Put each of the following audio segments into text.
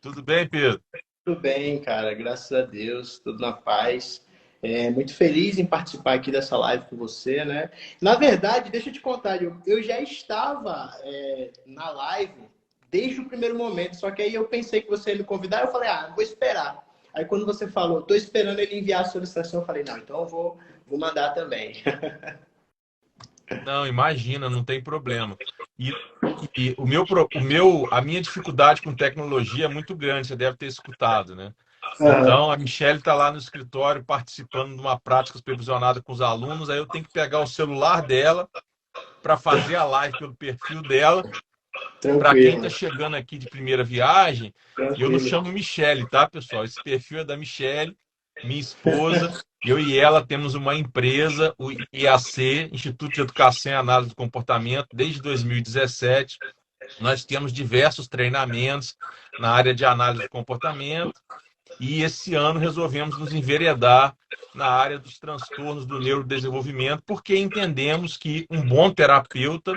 Tudo bem, Pedro? Tudo bem, cara, graças a Deus, tudo na paz. Muito feliz em participar aqui dessa live com você, né? Na verdade, deixa eu te contar, eu já estava na live desde o primeiro momento, só que aí eu pensei que você ia me convidar, eu falei, vou esperar. Aí quando você falou, tô esperando ele enviar a solicitação, eu falei, não, então eu vou mandar também. Não, imagina, não tem problema. E, e a minha dificuldade com tecnologia é muito grande, você deve ter escutado, né? Aham. Então, a Michelle está lá no escritório participando de uma prática supervisionada com os alunos, aí eu tenho que pegar o celular dela para fazer a live pelo perfil dela. Para quem está Tranquilo, chegando aqui de primeira viagem, eu não tranquilo. chamo Michele, tá, pessoal? Esse perfil é da Michele, minha esposa. Eu e ela temos uma empresa, o IAC, Instituto de Educação e Análise do Comportamento, desde 2017. Nós temos diversos treinamentos na área de análise do comportamento e esse ano resolvemos nos enveredar na área dos transtornos do neurodesenvolvimento, porque entendemos que um bom terapeuta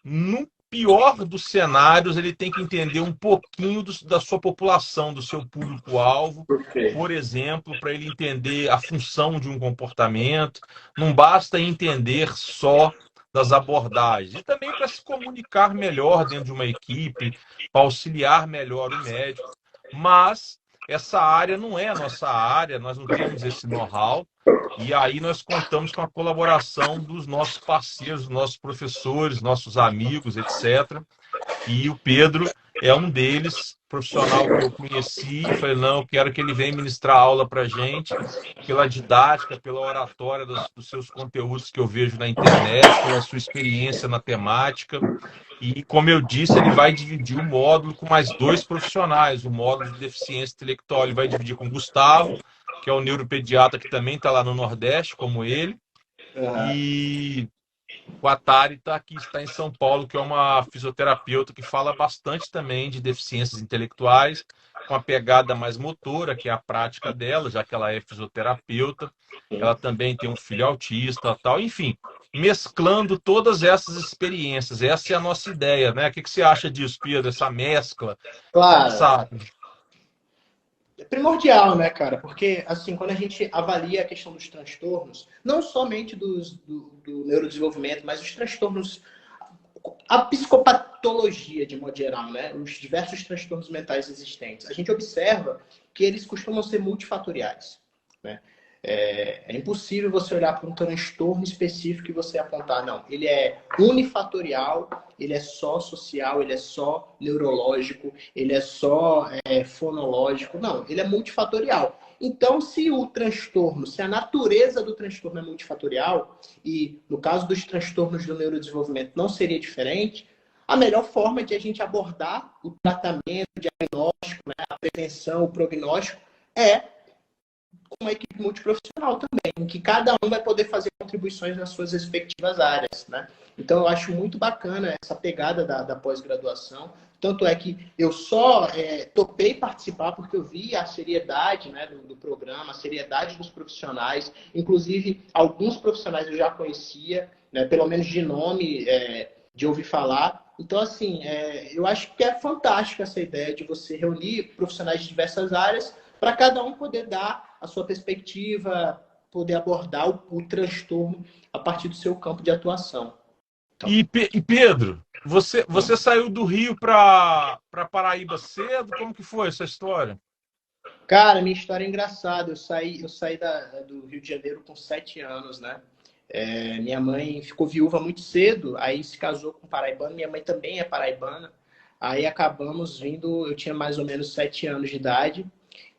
no pior dos cenários, ele tem que entender um pouquinho da sua população, do seu público-alvo, Perfeito. por exemplo, para ele entender a função de um comportamento. Não basta entender só das abordagens, e também para se comunicar melhor dentro de uma equipe, para auxiliar melhor o médico. Mas essa área não é a nossa área, nós não temos esse know-how. E aí nós contamos com a colaboração dos nossos parceiros, dos nossos professores, nossos amigos, etc. E o Pedro é um deles, profissional que eu conheci. Falei, não, eu quero que ele venha ministrar aula para a gente, pela didática, pela oratória dos seus conteúdos que eu vejo na internet, pela sua experiência na temática. E, como eu disse, ele vai dividir o módulo com mais dois profissionais, o módulo de deficiência intelectual. Ele vai dividir com o Gustavo, que é o neuropediatra que também está lá no Nordeste, como ele, Aham. e o Atari está em São Paulo, que é uma fisioterapeuta que fala bastante também de deficiências intelectuais, com a pegada mais motora, que é a prática dela, já que ela é fisioterapeuta. Ela também tem um filho autista, tal. Enfim, mesclando todas essas experiências. Essa é a nossa ideia, né? O que você acha disso, Pedro? Essa mescla, Claro. essa... É primordial, né, cara? Porque, assim, quando a gente avalia a questão dos transtornos, não somente do neurodesenvolvimento, mas os transtornos, a psicopatologia, de modo geral, né? Os diversos transtornos mentais existentes, a gente observa que eles costumam ser multifatoriais, né? É impossível você olhar para um transtorno específico e você apontar, não, ele é unifatorial, ele é só social, ele é só neurológico, ele é só fonológico. Não, ele é multifatorial. Então, se o transtorno, se a natureza do transtorno é multifatorial, e no caso dos transtornos do neurodesenvolvimento não seria diferente, a melhor forma de a gente abordar o tratamento, o diagnóstico, né, a prevenção, o prognóstico, é com uma equipe multiprofissional também, em que cada um vai poder fazer contribuições nas suas respectivas áreas, né? Então, eu acho muito bacana essa pegada da pós-graduação. Tanto é que eu só topei participar porque eu vi a seriedade, né, do programa, a seriedade dos profissionais. Inclusive, alguns profissionais eu já conhecia, né, pelo menos de nome, de ouvir falar. Então, assim, eu acho que é fantástica essa ideia de você reunir profissionais de diversas áreas para cada um poder dar a sua perspectiva, poder abordar o transtorno a partir do seu campo de atuação. Então, E Pedro, você saiu do Rio para Paraíba cedo? Como que foi essa história? cara, minha história é engraçada. Eu saí do Rio de Janeiro com 7 anos, né? Minha mãe ficou viúva muito cedo, aí se casou com um paraibano. Minha mãe também é paraibana. Aí acabamos vindo, eu tinha mais ou menos 7 anos de idade.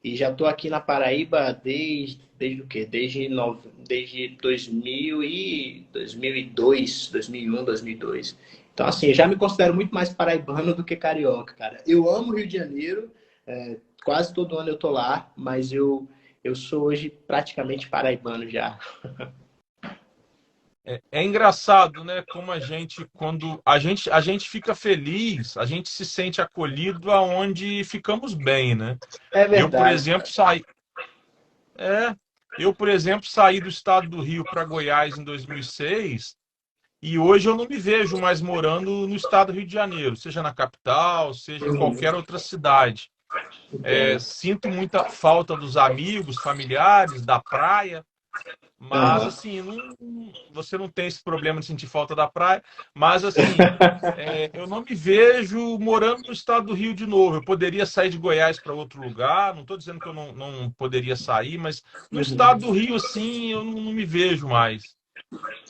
E já estou aqui na Paraíba desde o quê? Desde 2002, 2001, 2002. Então, assim, eu já me considero muito mais paraibano do que carioca, cara. Eu amo o Rio de Janeiro, quase todo ano eu tô lá, mas eu sou hoje praticamente paraibano já. É engraçado, né? Como quando a gente fica feliz, a gente se sente acolhido aonde ficamos bem, né? É Eu, por verdade, exemplo, cara. é, eu, por exemplo, saí do estado do Rio para Goiás em 2006 e hoje eu não me vejo mais morando no estado do Rio de Janeiro, seja na capital, seja em Uhum. qualquer outra cidade. Entendo. Sinto muita falta dos amigos, familiares, da praia. Mas, Aham. assim, você não tem esse problema de sentir falta da praia. Mas, assim, eu não me vejo morando no estado do Rio de novo. Eu poderia sair de Goiás para outro lugar. Não estou dizendo que eu não poderia sair, mas no estado do Uhum. Rio, assim, eu não me vejo mais.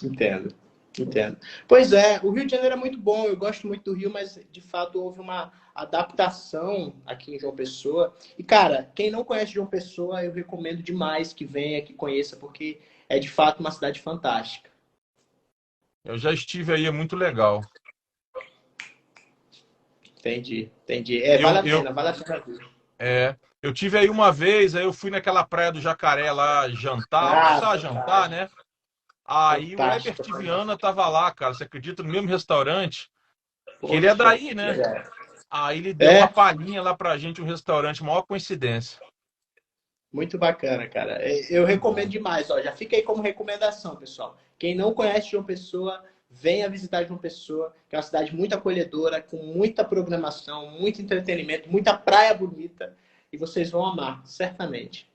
Entendo, entendo. Pois é, o Rio de Janeiro é muito bom, eu gosto muito do Rio, mas de fato houve uma adaptação aqui em João Pessoa. E, cara, quem não conhece João Pessoa, eu recomendo demais que venha, que conheça, porque é de fato uma cidade fantástica. Eu já estive aí, é muito legal. Entendi, entendi. É, Eu, eu, vale a pena ver. eu tive aí uma vez, aí eu fui naquela praia do Jacaré lá jantar, Ah, almoçar, jantar, fantástico, né? Aí o Herbert fantástico, fantástico. Viana tava lá, cara, você acredita, no mesmo restaurante, que ele é Poxa, daí, que né? legal. Aí ele deu uma É, palhinha lá pra gente, um restaurante, maior coincidência. muito bacana, cara. Eu Muito recomendo bom. demais. Ó, já fica aí como recomendação, pessoal. Quem não conhece João Pessoa, venha visitar João Pessoa, que é uma cidade muito acolhedora, com muita programação, muito entretenimento, muita praia bonita. E vocês vão amar, certamente.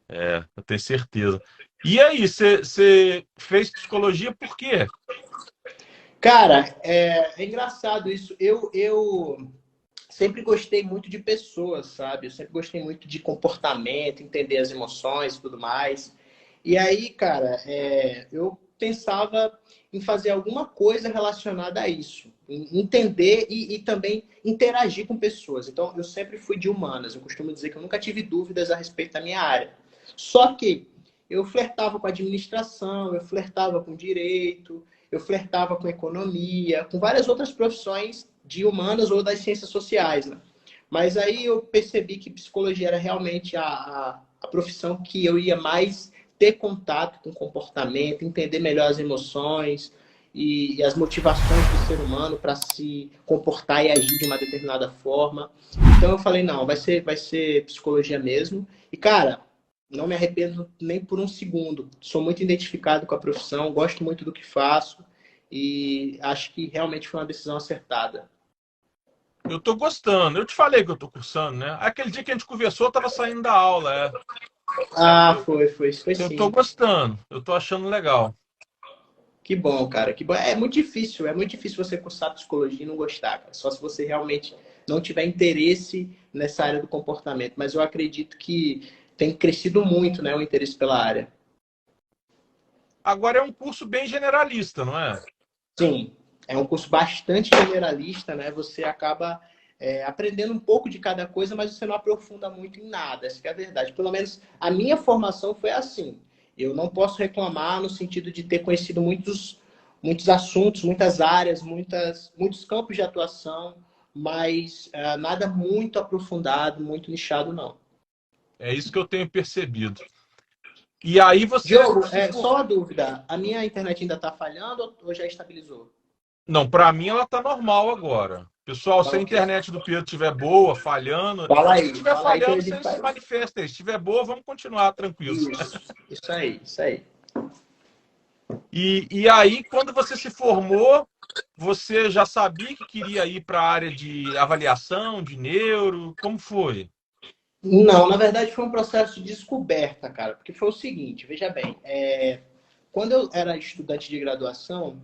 Eu tenho certeza. E aí, você fez psicologia por quê? Cara, é engraçado isso. Eu sempre gostei muito de pessoas, sabe? Eu sempre gostei muito de comportamento, entender as emoções e tudo mais. E aí, cara, eu pensava em fazer alguma coisa relacionada a isso, em entender e também interagir com pessoas. Então, eu sempre fui de humanas. Eu costumo dizer que eu nunca tive dúvidas a respeito da minha área. Só que eu flertava com administração, eu flertava com direito, eu flertava com economia, com várias outras profissões de humanas ou das ciências sociais, né? Mas aí eu percebi que psicologia era realmente a profissão que eu ia mais ter contato com o comportamento, entender melhor as emoções e as motivações do ser humano para se comportar e agir de uma determinada forma. Então eu falei, não, vai ser psicologia mesmo. E, cara, não me arrependo nem por um segundo. Sou muito identificado com a profissão, gosto muito do que faço e acho que realmente foi uma decisão acertada. Eu tô gostando. Eu te falei que eu tô cursando, né? Aquele dia que a gente conversou, eu tava saindo da aula. Ah, Eu, foi eu tô sim. gostando. Eu tô achando legal. Que bom, cara. Que bom. É muito difícil você cursar psicologia e não gostar, cara. Só se você realmente não tiver interesse nessa área do comportamento. Mas eu acredito que tem crescido muito, né, o interesse pela área. Agora é um curso bem generalista, não é? Sim, é um curso bastante generalista, né? Você acaba aprendendo um pouco de cada coisa, mas você não aprofunda muito em nada. Essa que é a verdade. Pelo menos a minha formação foi assim. Eu não posso reclamar no sentido de ter conhecido muitos assuntos, muitas áreas, muitos campos de atuação, mas nada muito aprofundado, muito nichado, não. É isso que eu tenho percebido. E aí você Diogo, se for. só uma dúvida. A minha internet ainda está falhando ou já estabilizou? Não, para mim ela tá normal agora. Pessoal, Tá se a ok. internet do Pedro estiver boa, falhando, se estiver Fala aí que a falhando, gente você se faz. manifesta aí. Se estiver boa, vamos continuar tranquilos. Isso aí, isso aí. E aí, quando você se formou, você já sabia que queria ir para a área de avaliação, de neuro? Como foi? Não, na verdade foi um processo de descoberta, cara, porque foi o seguinte, veja bem, quando eu era estudante de graduação,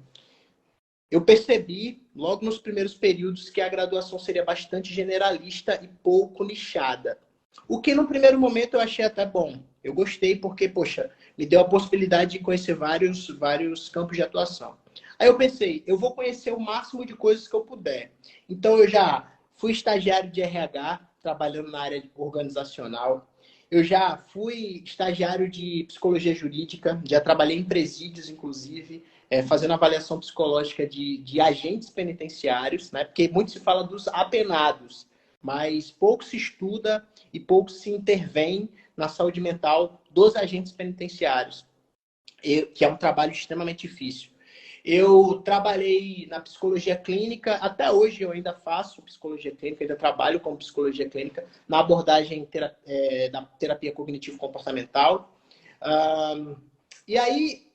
eu percebi logo nos primeiros períodos que a graduação seria bastante generalista e pouco nichada. O que no primeiro momento eu achei até bom. Eu gostei porque, poxa, me deu a possibilidade de conhecer vários campos de atuação. Aí eu pensei, eu vou conhecer o máximo de coisas que eu puder. Então eu já fui estagiário de RH, trabalhando na área organizacional. Eu já fui estagiário de psicologia jurídica, já trabalhei em presídios, inclusive, fazendo avaliação psicológica de agentes penitenciários, né? Porque muito se fala dos apenados, mas pouco se estuda e pouco se intervém na saúde mental dos agentes penitenciários, que é um trabalho extremamente difícil. Eu trabalhei na psicologia clínica, até hoje eu ainda faço psicologia clínica, ainda trabalho com psicologia clínica na abordagem da terapia cognitivo-comportamental. E aí,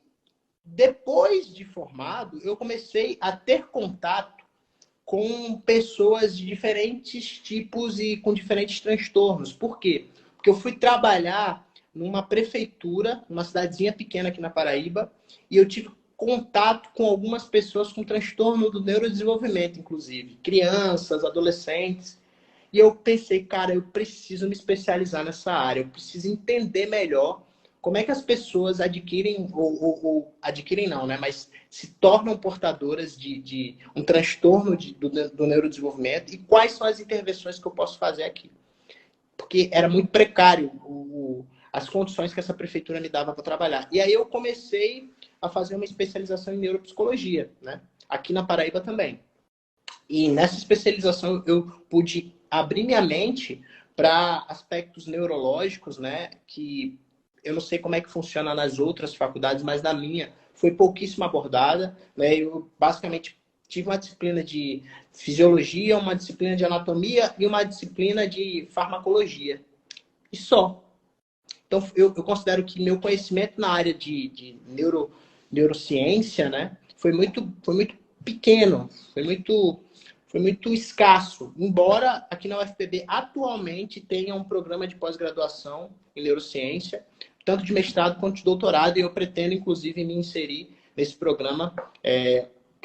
depois de formado, eu comecei a ter contato com pessoas de diferentes tipos e com diferentes transtornos. Por quê? Porque eu fui trabalhar numa prefeitura, numa cidadezinha pequena aqui na Paraíba, e eu tive contato com algumas pessoas com transtorno do neurodesenvolvimento, inclusive, crianças, adolescentes. E eu pensei, cara, eu preciso me especializar nessa área, eu preciso entender melhor como é que as pessoas adquirem, ou adquirem não, né? Mas se tornam portadoras de um transtorno do neurodesenvolvimento e quais são as intervenções que eu posso fazer aqui. Porque era muito precário as condições que essa prefeitura me dava para trabalhar. E aí eu comecei a fazer uma especialização em neuropsicologia, né? Aqui na Paraíba também. E nessa especialização eu pude abrir minha mente para aspectos neurológicos, né? Que eu não sei como é que funciona nas outras faculdades, mas na minha foi pouquíssimo abordada, né? Eu basicamente tive uma disciplina de fisiologia, uma disciplina de anatomia e uma disciplina de farmacologia. E só. Então, eu considero que meu conhecimento na área de neurociência, né, foi muito pequeno, foi muito escasso. Embora aqui na UFPB atualmente tenha um programa de pós-graduação em neurociência, tanto de mestrado quanto de doutorado, e eu pretendo, inclusive, me inserir nesse programa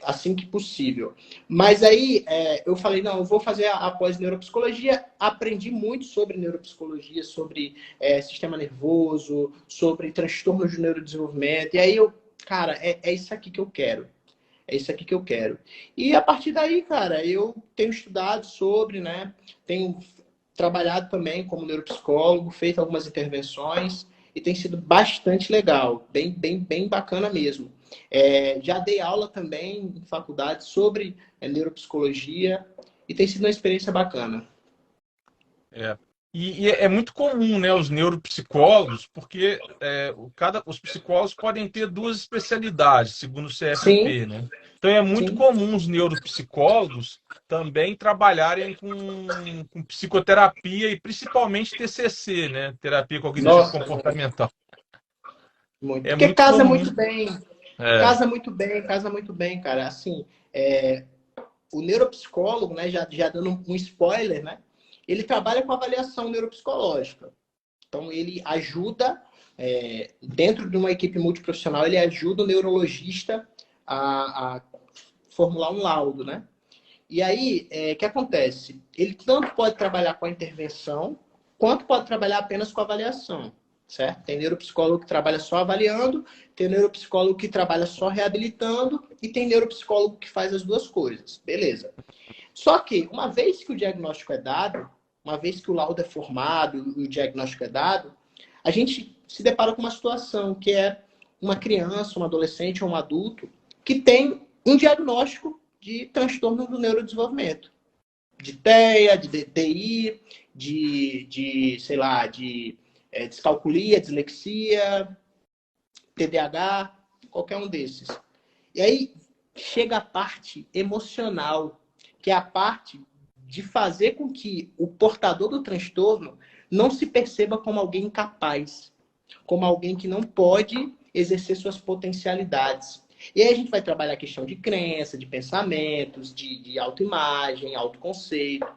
assim que possível. Mas aí eu falei, não, eu vou fazer a pós-neuropsicologia, aprendi muito sobre neuropsicologia, sobre sistema nervoso, sobre transtornos de neurodesenvolvimento, e aí cara, é isso aqui que eu quero. É isso aqui que eu quero. E a partir daí, cara, eu tenho estudado sobre, né? Tenho trabalhado também como neuropsicólogo, feito algumas intervenções e tem sido bastante legal, bem bacana mesmo. Já dei aula também em faculdade sobre neuropsicologia e tem sido uma experiência bacana. É. E é muito comum, né, os neuropsicólogos, porque os psicólogos podem ter duas especialidades, segundo o Sim, CFP, né? Então é muito sim. comum os neuropsicólogos também trabalharem com psicoterapia e principalmente TCC, né? Terapia cognitivo Nossa, muito, comportamental. muito. É Porque muito casa comum. muito bem, É, casa muito bem, cara. Assim, o neuropsicólogo, né, já dando um spoiler, né, ele trabalha com avaliação neuropsicológica. Então, ele ajuda, dentro de uma equipe multiprofissional, ele ajuda o neurologista a formular um laudo, né? E aí, o que acontece? Ele tanto pode trabalhar com a intervenção, quanto pode trabalhar apenas com a avaliação, certo? Tem neuropsicólogo que trabalha só avaliando, tem neuropsicólogo que trabalha só reabilitando, e tem neuropsicólogo que faz as duas coisas. Beleza. Só que, uma vez que o diagnóstico é dado, uma vez que o laudo é formado e o diagnóstico é dado, a gente se depara com uma situação que é uma criança, um adolescente ou um adulto que tem um diagnóstico de transtorno do neurodesenvolvimento. De TEA, de DTI, sei lá, de descalculia, dislexia, TDAH, qualquer um desses. E aí chega a parte emocional, que é a parte de fazer com que o portador do transtorno não se perceba como alguém incapaz, como alguém que não pode exercer suas potencialidades. E aí a gente vai trabalhar a questão de crença, de pensamentos, de autoimagem, autoconceito,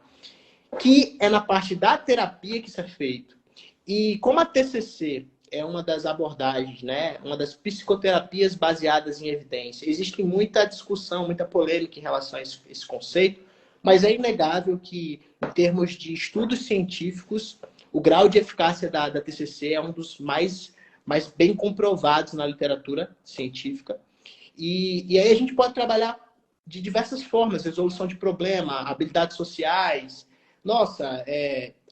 que é na parte da terapia que isso é feito. E como a TCC é uma das abordagens, né, uma das psicoterapias baseadas em evidência, existe muita discussão, muita polêmica em relação a esse conceito, mas é inegável que, em termos de estudos científicos, o grau de eficácia da TCC é um dos mais bem comprovados na literatura científica. E aí a gente pode trabalhar de diversas formas, resolução de problema, habilidades sociais. Nossa,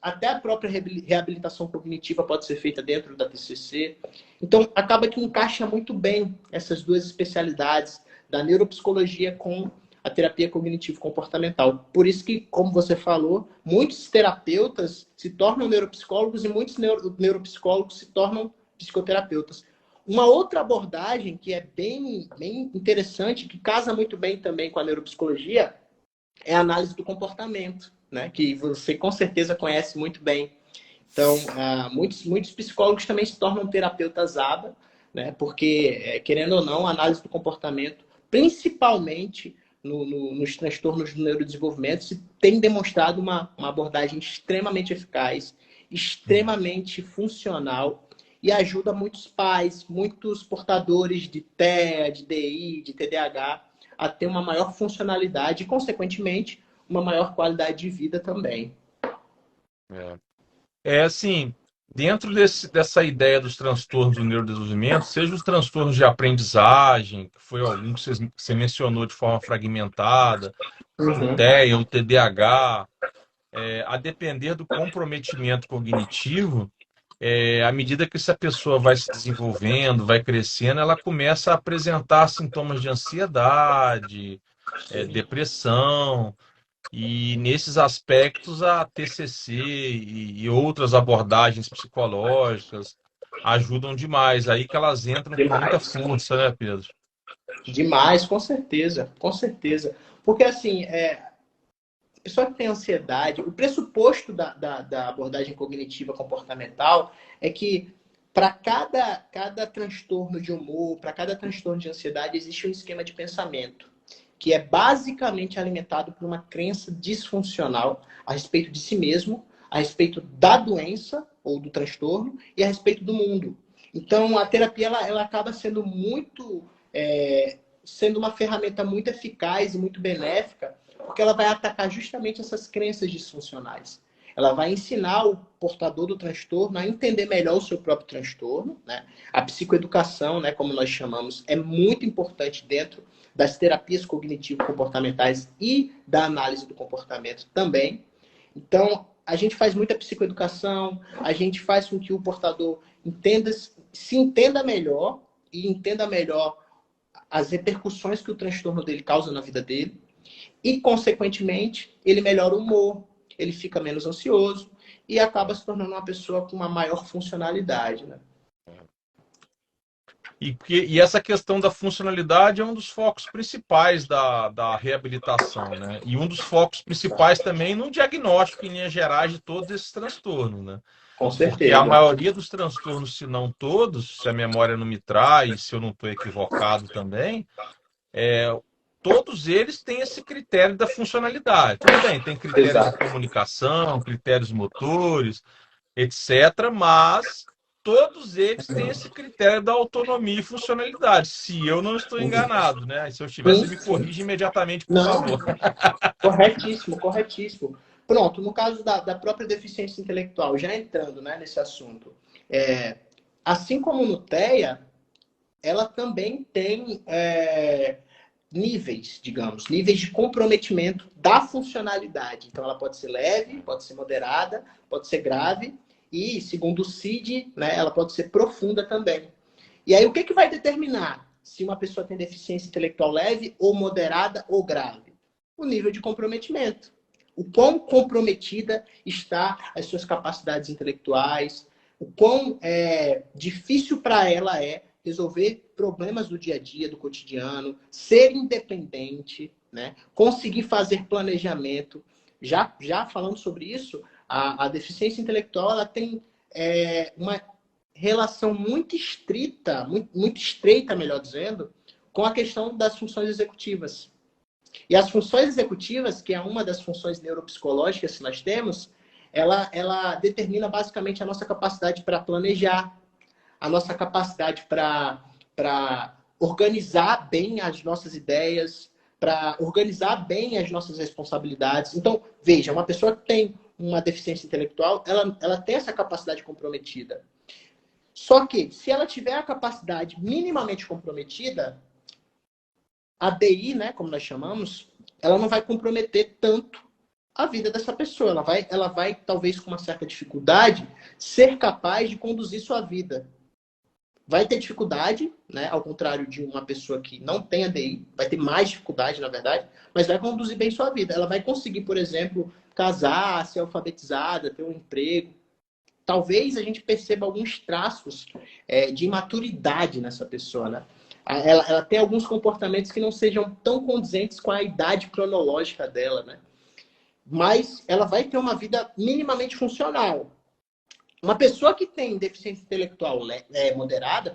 até a própria reabilitação cognitiva pode ser feita dentro da TCC. Então, acaba que encaixa muito bem essas duas especialidades da neuropsicologia com a terapia cognitivo-comportamental. Por isso que, como você falou, muitos terapeutas se tornam neuropsicólogos e muitos neuropsicólogos se tornam psicoterapeutas. Uma outra abordagem que é bem interessante, que casa muito bem também com a neuropsicologia, é a análise do comportamento, né? Que você com certeza conhece muito bem. Então, muitos psicólogos também se tornam terapeutas ABA, né? Porque, querendo ou não, a análise do comportamento, principalmente nos transtornos do neurodesenvolvimento, se tem demonstrado uma abordagem extremamente eficaz, extremamente funcional e ajuda muitos pais, muitos portadores de TEA, de DI, de TDAH a ter uma maior funcionalidade e, consequentemente, uma maior qualidade de vida também. Assim, dentro dessa ideia dos transtornos do neurodesenvolvimento, seja os transtornos de aprendizagem, que foi algum que você mencionou de forma fragmentada, o TEA, o TDAH, a depender do comprometimento cognitivo, à medida que essa pessoa vai se desenvolvendo, vai crescendo, ela começa a apresentar sintomas de ansiedade, depressão. E nesses aspectos, a TCC e outras abordagens psicológicas ajudam demais. Aí que elas entram com muita Demais. força, né, Pedro? Demais, com certeza, com certeza. Porque, assim, a pessoa que tem ansiedade, o pressuposto da abordagem cognitiva comportamental é que para cada transtorno de humor, para cada transtorno de ansiedade, existe um esquema de pensamento que é basicamente alimentado por uma crença disfuncional a respeito de si mesmo, a respeito da doença ou do transtorno e a respeito do mundo. Então, a terapia ela acaba sendo sendo uma ferramenta muito eficaz e muito benéfica, porque ela vai atacar justamente essas crenças disfuncionais. Ela vai ensinar o portador do transtorno a entender melhor o seu próprio transtorno, né? A psicoeducação, né, como nós chamamos, é muito importante dentro das terapias cognitivo-comportamentais e da análise do comportamento também. Então, a gente faz muita psicoeducação, a gente faz com que o portador se entenda melhor e entenda melhor as repercussões que o transtorno dele causa na vida dele e, consequentemente, ele melhora o humor, ele fica menos ansioso e acaba se tornando uma pessoa com uma maior funcionalidade, né? E essa questão da funcionalidade é um dos focos principais da reabilitação, né? E um dos focos principais também no diagnóstico, em linhas gerais, de todos esses transtornos, né? Com Porque a certeza. maioria dos transtornos, se não todos, se a memória não me trai, se eu não estou equivocado também, todos eles têm esse critério da funcionalidade. Tudo bem, tem critérios de Exato. comunicação, critérios motores, etc., mas todos eles têm esse critério da autonomia e funcionalidade, se eu não estou enganado, né? Se eu estiver, Sim, você me sim. corrige imediatamente, por Não, favor. corretíssimo, corretíssimo. Pronto, no caso da própria deficiência intelectual, já entrando, né, nesse assunto, assim como no TEA, ela também tem níveis, digamos, níveis de comprometimento da funcionalidade. Então, ela pode ser leve, pode ser moderada, pode ser grave e, segundo o CID, né, ela pode ser profunda também. E aí, o que vai determinar se uma pessoa tem deficiência intelectual leve ou moderada ou grave? O nível de comprometimento. O quão comprometida está as suas capacidades intelectuais, o quão difícil para ela é resolver problemas do dia a dia, do cotidiano, ser independente, né? Conseguir fazer planejamento. Já falando sobre isso, a deficiência intelectual ela tem uma relação muito estreita, melhor dizendo, com a questão das funções executivas. E as funções executivas, que é uma das funções neuropsicológicas que nós temos, ela determina basicamente a nossa capacidade para planejar, a nossa capacidade para organizar bem as nossas ideias, para organizar bem as nossas responsabilidades. Então, veja, uma pessoa que tem uma deficiência intelectual, ela tem essa capacidade comprometida. Só que, se ela tiver a capacidade minimamente comprometida, a DI, né, como nós chamamos, ela não vai comprometer tanto a vida dessa pessoa. Ela vai, talvez com uma certa dificuldade, ser capaz de conduzir sua vida. Vai ter dificuldade, né, ao contrário de uma pessoa que não tem a DI, vai ter mais dificuldade, na verdade, mas vai conduzir bem sua vida. Ela vai conseguir, por exemplo, casar, ser alfabetizada, ter um emprego. Talvez a gente perceba alguns traços de imaturidade nessa pessoa, né? Ela tem alguns comportamentos que não sejam tão condizentes com a idade cronológica dela, né? Mas ela vai ter uma vida minimamente funcional. Uma pessoa que tem deficiência intelectual moderada,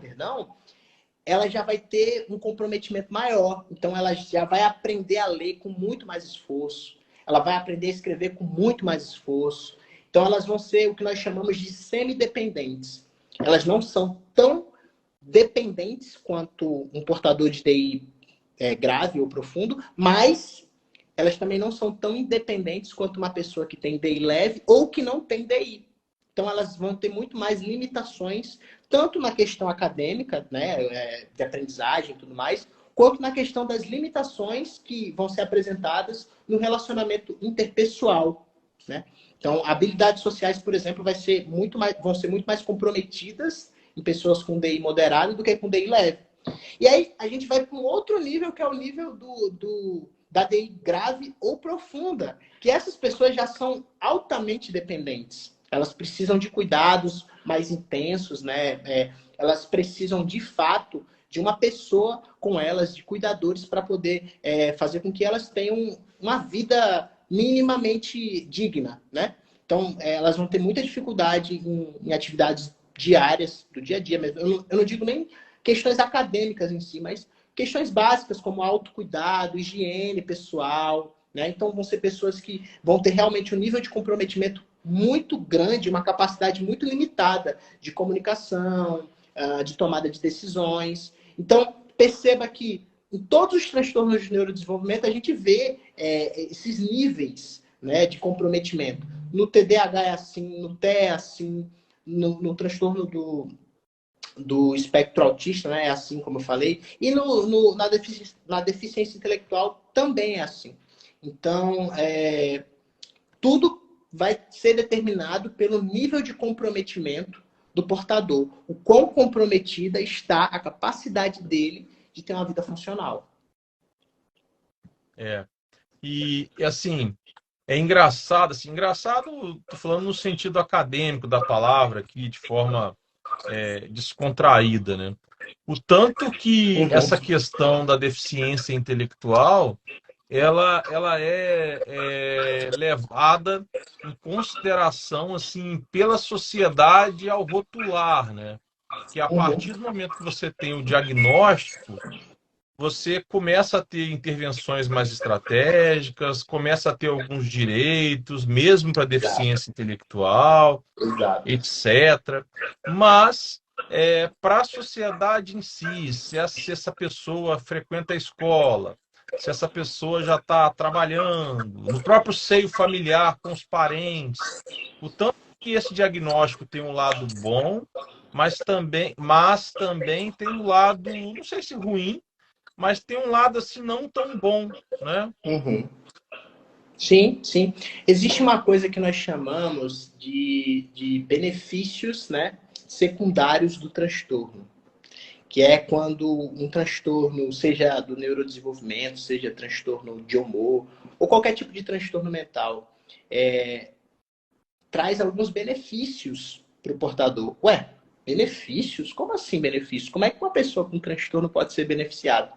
ela já vai ter um comprometimento maior. Então, ela já vai aprender a ler com muito mais esforço. Ela vai aprender a escrever com muito mais esforço. Então, elas vão ser o que nós chamamos de semidependentes. Elas não são tão dependentes quanto um portador de TI grave ou profundo, mas elas também não são tão independentes quanto uma pessoa que tem DI leve ou que não tem DI. Então, elas vão ter muito mais limitações, tanto na questão acadêmica, né, de aprendizagem e tudo mais, quanto na questão das limitações que vão ser apresentadas no relacionamento interpessoal, né? Então, habilidades sociais, por exemplo, vão ser muito mais comprometidas em pessoas com DI moderado do que com DI leve. E aí, a gente vai para um outro nível, que é o nível da DI grave ou profunda, que essas pessoas já são altamente dependentes. Elas precisam de cuidados mais intensos, né? Elas precisam, de fato, de uma pessoa com elas, de cuidadores, para poder fazer com que elas tenham uma vida minimamente digna, né? Então, elas vão ter muita dificuldade em atividades diárias, do dia a dia mesmo. Eu não digo nem questões acadêmicas em si, mas questões básicas como autocuidado, higiene pessoal, né? Então, vão ser pessoas que vão ter realmente um nível de comprometimento muito grande, uma capacidade muito limitada de comunicação, de tomada de decisões. Então, perceba que em todos os transtornos de neurodesenvolvimento a gente vê esses níveis, né, de comprometimento. No TDAH é assim, no TE é assim, no transtorno do espectro autista, né, é assim como eu falei, e na deficiência intelectual também é assim. Então, tudo vai ser determinado pelo nível de comprometimento do portador. O quão comprometida está a capacidade dele de ter uma vida funcional. E assim, é engraçado, assim, engraçado, tô falando no sentido acadêmico da palavra aqui, de forma descontraída, né? O tanto que Uhum, essa questão da deficiência intelectual ela é levada em consideração assim pela sociedade ao rotular, né? Que a uhum, partir do momento que você tem o diagnóstico, você começa a ter intervenções mais estratégicas, começa a ter alguns direitos, mesmo para exato, deficiência intelectual, exato. etc. Mas para a sociedade em si, se essa pessoa frequenta a escola, se essa pessoa já está trabalhando, no próprio seio familiar, com os parentes, o tanto que esse diagnóstico tem um lado bom, mas também tem um lado, não sei se ruim, mas tem um lado assim não tão bom, né? Uhum. Sim, sim. Existe uma coisa que nós chamamos de benefícios, né, secundários do transtorno, que é quando um transtorno, seja do neurodesenvolvimento, seja transtorno de humor, ou qualquer tipo de transtorno mental, traz alguns benefícios para o portador. Ué, benefícios? Como assim benefícios? Como é que uma pessoa com transtorno pode ser beneficiada?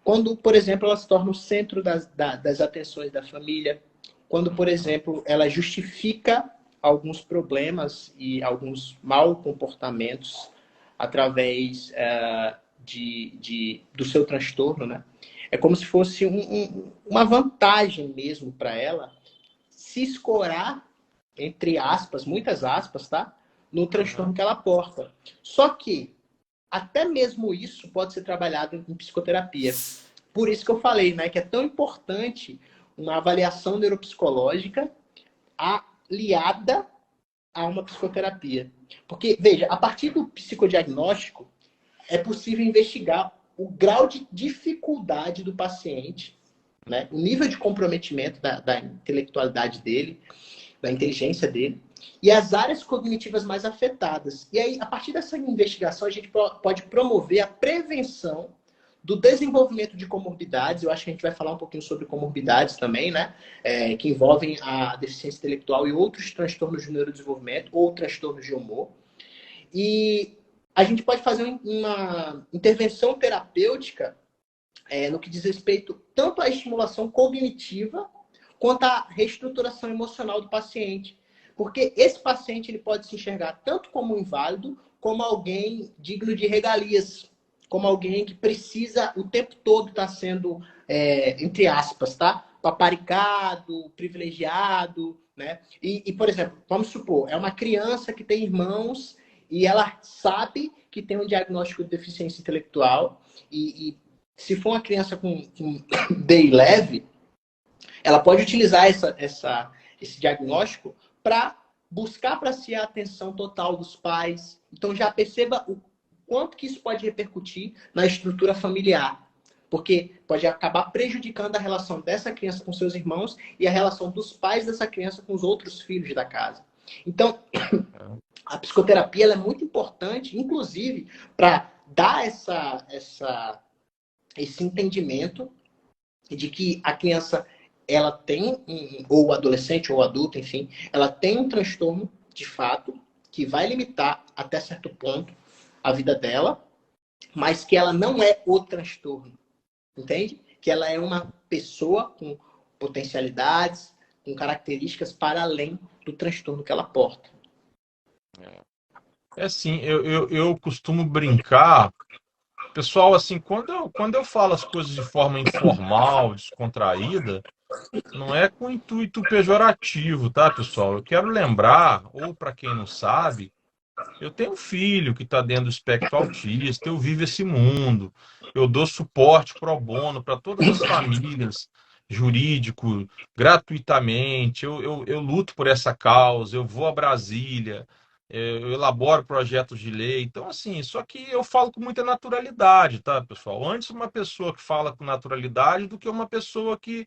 Quando, por exemplo, ela se torna o centro das atenções da família, quando, por exemplo, ela justifica alguns problemas e alguns maus comportamentos através do seu transtorno, né? É como se fosse uma vantagem mesmo para ela se escorar, entre aspas, muitas aspas, tá? No transtorno Uhum. que ela porta. Só que até mesmo isso pode ser trabalhado em psicoterapia. Por isso que eu falei, né, que é tão importante uma avaliação neuropsicológica aliada a uma psicoterapia. Porque, veja, a partir do psicodiagnóstico, é possível investigar o grau de dificuldade do paciente, né, o nível de comprometimento da intelectualidade dele, da inteligência dele, e as áreas cognitivas mais afetadas. E aí, a partir dessa investigação, a gente pode promover a prevenção do desenvolvimento de comorbidades. Eu acho que a gente vai falar um pouquinho sobre comorbidades também, né? Que envolvem a deficiência intelectual e outros transtornos de neurodesenvolvimento ou transtornos de humor. E a gente pode fazer uma intervenção terapêutica no que diz respeito tanto à estimulação cognitiva quanto à reestruturação emocional do paciente. Porque esse paciente ele pode se enxergar tanto como um inválido, como alguém digno de regalias, como alguém que precisa o tempo todo estar sendo, entre aspas, tá? Paparicado, privilegiado, né? Por exemplo, vamos supor, é uma criança que tem irmãos e ela sabe que tem um diagnóstico de deficiência intelectual e se for uma criança com DI leve, ela pode utilizar esse diagnóstico para buscar para si a atenção total dos pais. Então já perceba o quanto que isso pode repercutir na estrutura familiar. Porque pode acabar prejudicando a relação dessa criança com seus irmãos e a relação dos pais dessa criança com os outros filhos da casa. Então, a psicoterapia ela é muito importante, inclusive, para dar esse entendimento de que a criança ela tem, ou o adolescente ou o adulto, enfim, ela tem um transtorno de fato que vai limitar até certo ponto a vida dela, mas que ela não é o transtorno, entende? Que ela é uma pessoa com potencialidades, com características para além do transtorno que ela porta. É assim, eu costumo brincar, pessoal, assim, quando eu falo as coisas de forma informal, descontraída, não é com intuito pejorativo, tá, pessoal? Eu quero lembrar, ou para quem não sabe, eu tenho um filho que está dentro do espectro autista, eu vivo esse mundo, eu dou suporte pro bono para todas as famílias, jurídico, gratuitamente, eu luto por essa causa, eu vou a Brasília, eu elaboro projetos de lei, então assim, só que eu falo com muita naturalidade, tá, pessoal? Antes uma pessoa que fala com naturalidade do que uma pessoa que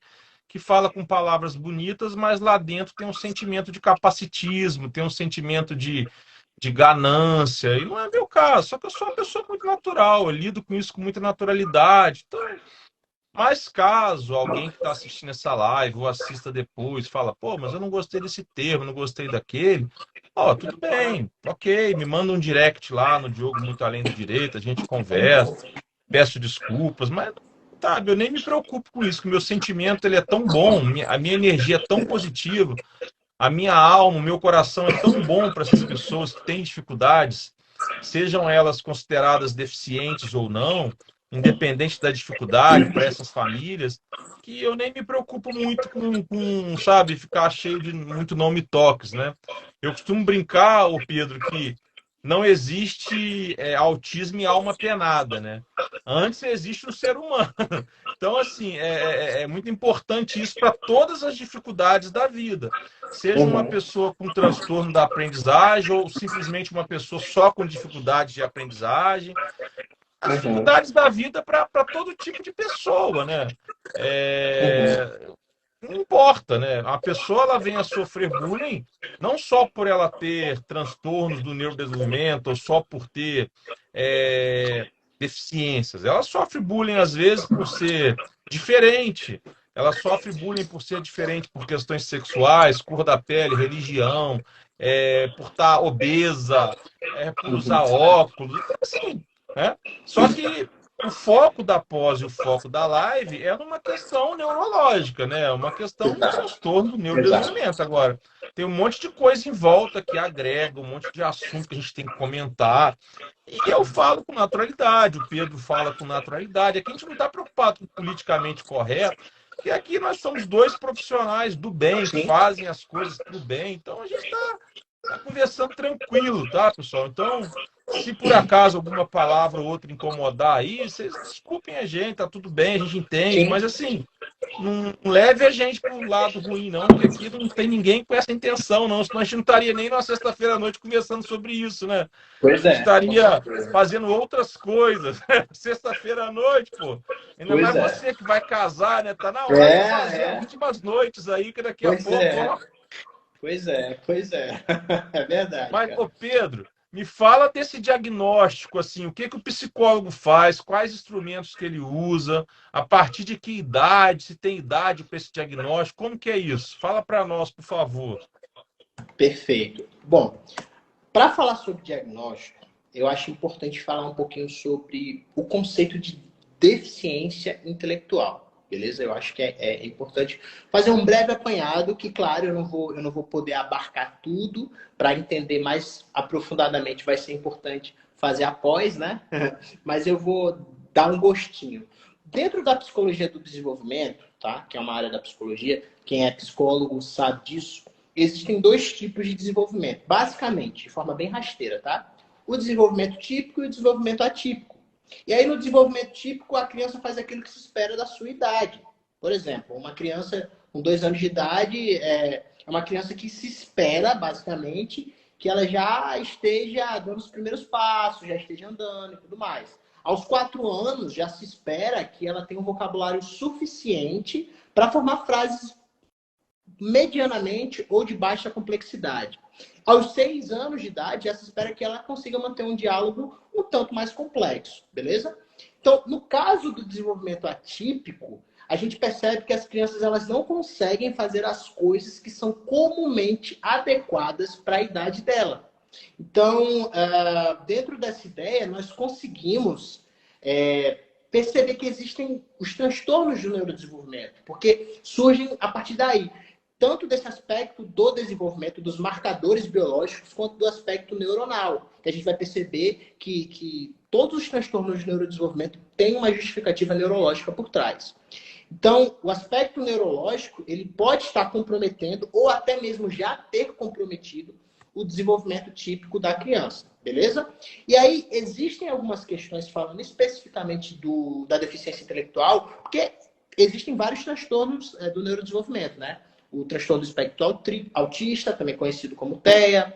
fala com palavras bonitas, mas lá dentro tem um sentimento de capacitismo, tem um sentimento de ganância, e não é meu caso, só que eu sou uma pessoa muito natural, eu lido com isso com muita naturalidade. Então, mas caso alguém que está assistindo essa live ou assista depois fala, pô, mas eu não gostei desse termo, não gostei daquele, ó, tudo bem, ok, me manda um direct lá no Diogo Muito Além do Direito, a gente conversa, peço desculpas, mas sabe, eu nem me preocupo com isso, que o meu sentimento ele é tão bom, a minha energia é tão positiva, a minha alma, o meu coração é tão bom para essas pessoas que têm dificuldades, sejam elas consideradas deficientes ou não, independente da dificuldade para essas famílias, que eu nem me preocupo muito sabe, ficar cheio de muito nome toques, né? Eu costumo brincar, ô Pedro, que não existe autismo e alma penada, né? Antes existe o ser humano. Então, assim, é muito importante isso para todas as dificuldades da vida. Seja uma Uhum. pessoa com transtorno da aprendizagem ou simplesmente uma pessoa só com dificuldade de aprendizagem. As Uhum. dificuldades da vida para todo tipo de pessoa, né? Uhum. Não importa, né? A pessoa ela vem a sofrer bullying não só por ela ter transtornos do neurodesenvolvimento ou só por ter é, deficiências. Ela sofre bullying às vezes por ser diferente. Ela sofre bullying por ser diferente por questões sexuais, cor da pele, religião, por estar obesa, por usar óculos. Então, assim, né? Só que o foco da pós e o foco da live é numa questão neurológica, né? Uma questão do Exato. transtorno do Exato. neurodesenvolvimento. Agora, tem um monte de coisa em volta que agrega, um monte de assunto que a gente tem que comentar. E eu falo com naturalidade, o Pedro fala com naturalidade. Aqui a gente não está preocupado com o politicamente correto, porque aqui nós somos dois profissionais do bem, que Sim. fazem as coisas para o bem. Então a gente está conversando tranquilo, tá, pessoal? Então, se por acaso alguma palavra ou outra incomodar aí, vocês desculpem a gente, tá tudo bem, a gente entende, Sim. mas assim, não leve a gente para o lado ruim, não, porque aqui não tem ninguém com essa intenção, não, senão a gente não estaria nem na sexta-feira à noite conversando sobre isso, né? A Pois gente é, com estaria certeza. fazendo outras coisas. Sexta-feira à noite, pô. Ainda Pois mais é. você que vai casar, né? Tá na hora de É, fazer as é. últimas noites aí, que daqui a Pois pouco, é. ó. Pois é, pois é. É verdade, Mas, cara. ô Pedro, me fala desse diagnóstico, assim, o que que o psicólogo faz, quais instrumentos que ele usa, a partir de que idade, se tem idade para esse diagnóstico, como que é isso? Fala para nós, por favor. Perfeito. Bom, para falar sobre diagnóstico, eu acho importante falar um pouquinho sobre o conceito de deficiência intelectual. Beleza? Eu acho que é importante fazer um breve apanhado, que, claro, eu não vou poder abarcar tudo. Para entender mais aprofundadamente, vai ser importante fazer após, né? Mas eu vou dar um gostinho. Dentro da psicologia do desenvolvimento, tá? Que é uma área da psicologia, quem é psicólogo sabe disso, existem dois tipos de desenvolvimento, basicamente, de forma bem rasteira, tá? O desenvolvimento típico e o desenvolvimento atípico. E aí, no desenvolvimento típico, a criança faz aquilo que se espera da sua idade. Por exemplo, uma criança com 2 anos de idade é uma criança que se espera, basicamente, que ela já esteja dando os primeiros passos, já esteja andando e tudo mais. Aos 4 anos, já se espera que ela tenha um vocabulário suficiente para formar frases medianamente ou de baixa complexidade. Aos 6 anos de idade, já se espera que ela consiga manter um diálogo um tanto mais complexo, beleza? Então, no caso do desenvolvimento atípico, a gente percebe que as crianças elas não conseguem fazer as coisas que são comumente adequadas para a idade dela. Então, dentro dessa ideia, nós conseguimos perceber que existem os transtornos do neurodesenvolvimento, porque surgem a partir daí, tanto desse aspecto do desenvolvimento dos marcadores biológicos, quanto do aspecto neuronal, que a gente vai perceber que todos os transtornos de neurodesenvolvimento têm uma justificativa neurológica por trás. Então, o aspecto neurológico, ele pode estar comprometendo, ou até mesmo já ter comprometido, o desenvolvimento típico da criança, beleza? E aí, existem algumas questões falando especificamente da deficiência intelectual, porque existem vários transtornos do neurodesenvolvimento, né? O transtorno do espectro autista, também conhecido como TEA,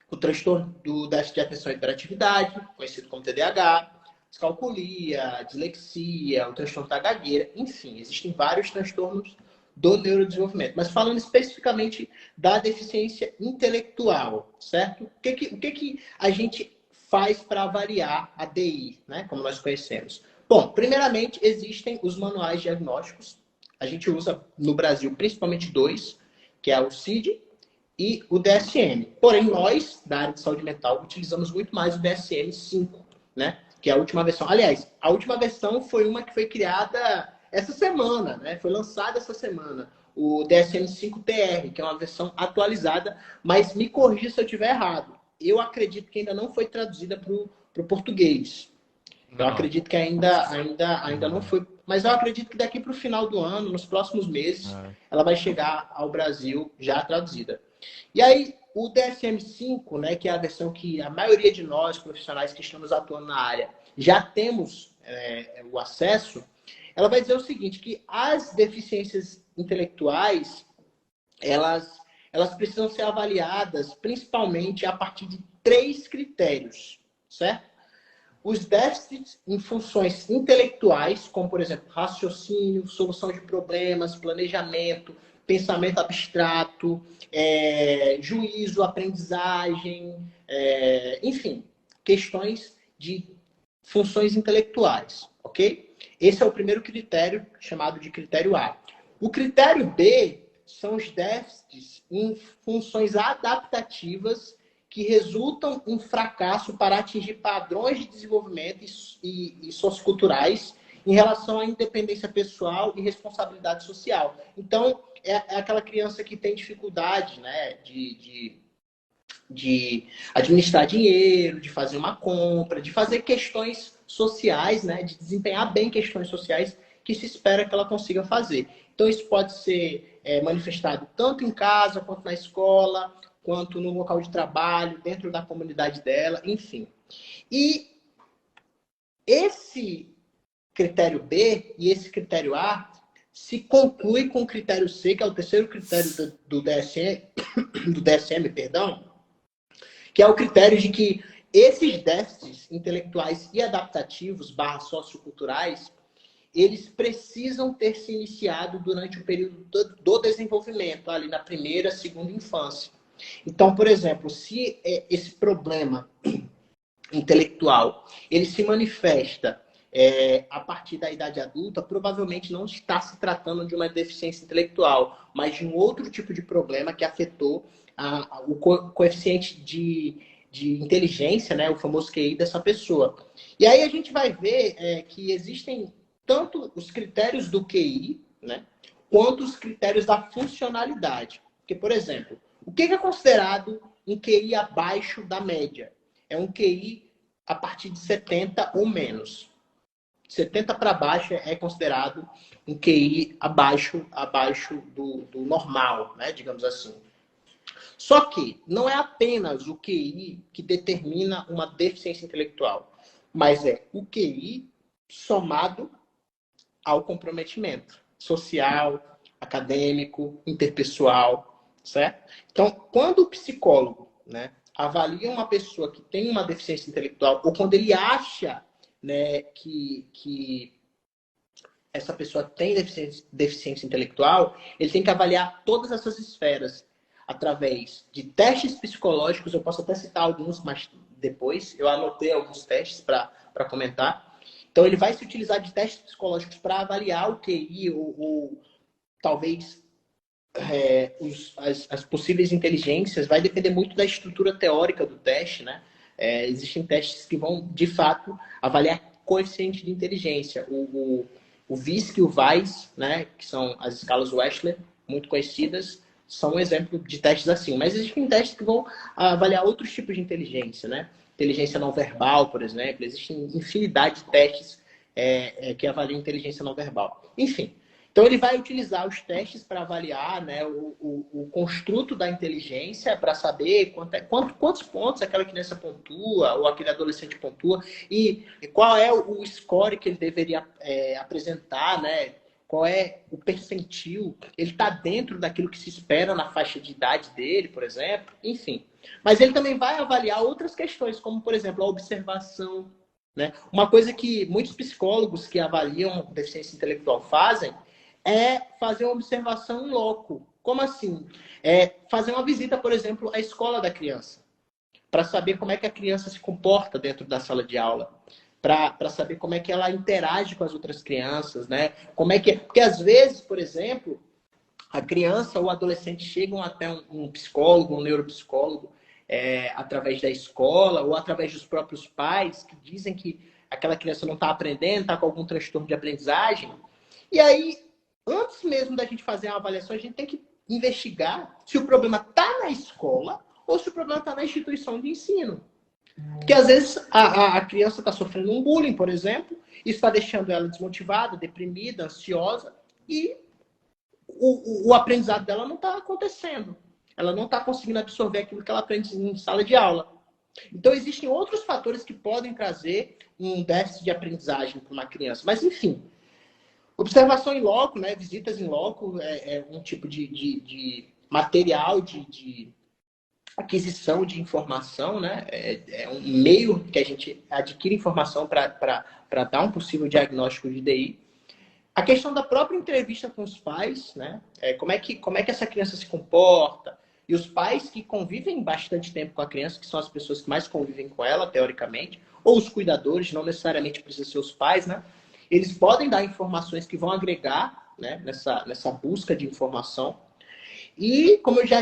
o transtorno do déficit de atenção e hiperatividade, conhecido como TDAH, descalculia, dislexia, o transtorno da gagueira, enfim, existem vários transtornos do neurodesenvolvimento. Mas falando especificamente da deficiência intelectual, certo? O que a gente faz para avaliar a DI, né? Como nós conhecemos? Bom, primeiramente, existem os manuais diagnósticos. A gente usa no Brasil principalmente 2, que é o CID e o DSM. Porém, nós, da área de saúde mental, utilizamos muito mais o DSM-5, né? Que é a última versão. Aliás, a última versão foi uma que foi criada essa semana, né? Foi lançada essa semana. O DSM-5-TR, que é uma versão atualizada, mas me corrija se eu estiver errado. Eu acredito que ainda não foi traduzida para o português. Eu acredito que ainda não foi. Mas eu acredito que daqui para o final do ano, nos próximos meses, ela vai chegar ao Brasil já traduzida. E aí, o DSM-5, né, que é a versão que a maioria de nós, profissionais que estamos atuando na área, já temos o acesso, ela vai dizer o seguinte, que as deficiências intelectuais, elas precisam ser avaliadas principalmente a partir de 3 critérios, certo? Os déficits em funções intelectuais, como, por exemplo, raciocínio, solução de problemas, planejamento, pensamento abstrato, juízo, aprendizagem, enfim, questões de funções intelectuais, ok? Esse é o primeiro critério, chamado de critério A. O critério B são os déficits em funções adaptativas que resultam em fracasso para atingir padrões de desenvolvimento e socioculturais em relação à independência pessoal e responsabilidade social. Então, é aquela criança que tem dificuldade, né, de administrar dinheiro, de fazer uma compra, de fazer questões sociais, né, de desempenhar bem questões sociais que se espera que ela consiga fazer. Então, isso pode ser manifestado tanto em casa, quanto na escola, quanto no local de trabalho, dentro da comunidade dela, enfim. E esse critério B e esse critério A se conclui com o critério C, que é o terceiro critério do DSM, perdão, que é o critério de que esses déficits intelectuais e adaptativos / socioculturais, eles precisam ter se iniciado durante o período do desenvolvimento, ali na primeira, segunda infância. Então, por exemplo, se esse problema intelectual ele se manifesta a partir da idade adulta, provavelmente não está se tratando de uma deficiência intelectual, mas de um outro tipo de problema que afetou o coeficiente de inteligência, né, o famoso QI dessa pessoa. E aí a gente vai ver que existem tanto os critérios do QI, né, quanto os critérios da funcionalidade. Porque, por exemplo, o que é considerado um QI abaixo da média? é um QI a partir de 70 ou menos. 70 para baixo é considerado um QI abaixo do normal, né? Digamos assim. Só que não é apenas o QI que determina uma deficiência intelectual, mas é o QI somado ao comprometimento social, acadêmico, interpessoal, certo? Então, quando o psicólogo, né, avalia uma pessoa que tem uma deficiência intelectual, ou quando ele acha, né, que essa pessoa tem deficiência intelectual, ele tem que avaliar todas essas esferas através de testes psicológicos. Eu posso até citar alguns, mas depois eu anotei alguns testes para comentar. Então, ele vai se utilizar de testes psicológicos para avaliar o QI ou talvez as possíveis inteligências. Vai depender muito da estrutura teórica do teste, né? Existem testes que vão, de fato, avaliar coeficiente de inteligência. O VISC e o VAIS, né, que são as escalas Wechsler, muito conhecidas, são um exemplo de testes assim. Mas existem testes que vão avaliar outros tipos de inteligência, né? Inteligência não verbal, por exemplo. Existem infinidade de testes que avaliam inteligência não verbal. Enfim, então ele vai utilizar os testes para avaliar, né, o construto da inteligência, para saber quantos pontos aquela criança pontua ou aquele adolescente pontua e qual é o score que ele deveria apresentar, né? Qual é o percentil, ele está dentro daquilo que se espera na faixa de idade dele, por exemplo, enfim. Mas ele também vai avaliar outras questões, como, por exemplo, a observação, né? Uma coisa que muitos psicólogos que avaliam deficiência intelectual fazem é fazer uma observação in loco. Como assim? Fazer uma visita, por exemplo, à escola da criança, para saber como é que a criança se comporta dentro da sala de aula, para saber como é que ela interage com as outras crianças, né? Como é que... Porque às vezes, por exemplo, a criança ou o adolescente chegam até um psicólogo, um neuropsicólogo, através da escola ou através dos próprios pais que dizem que aquela criança não está aprendendo, está com algum transtorno de aprendizagem. E aí, antes mesmo da gente fazer uma avaliação, a gente tem que investigar se o problema está na escola ou se o problema está na instituição de ensino. Porque às vezes a criança está sofrendo um bullying, por exemplo, isso está deixando ela desmotivada, deprimida, ansiosa, e o aprendizado dela não está acontecendo. Ela não está conseguindo absorver aquilo que ela aprende em sala de aula. Então, existem outros fatores que podem trazer um déficit de aprendizagem para uma criança. Mas, enfim, observação em loco, né? Visitas em loco é um tipo de material de aquisição de informação, né? É um meio que a gente adquire informação para dar um possível diagnóstico de DI. A questão da própria entrevista com os pais, né? Como é que essa criança se comporta? E os pais que convivem bastante tempo com a criança, que são as pessoas que mais convivem com ela, teoricamente, ou os cuidadores, não necessariamente precisam ser os pais, né? Eles podem dar informações que vão agregar, né, nessa busca de informação. E, como eu já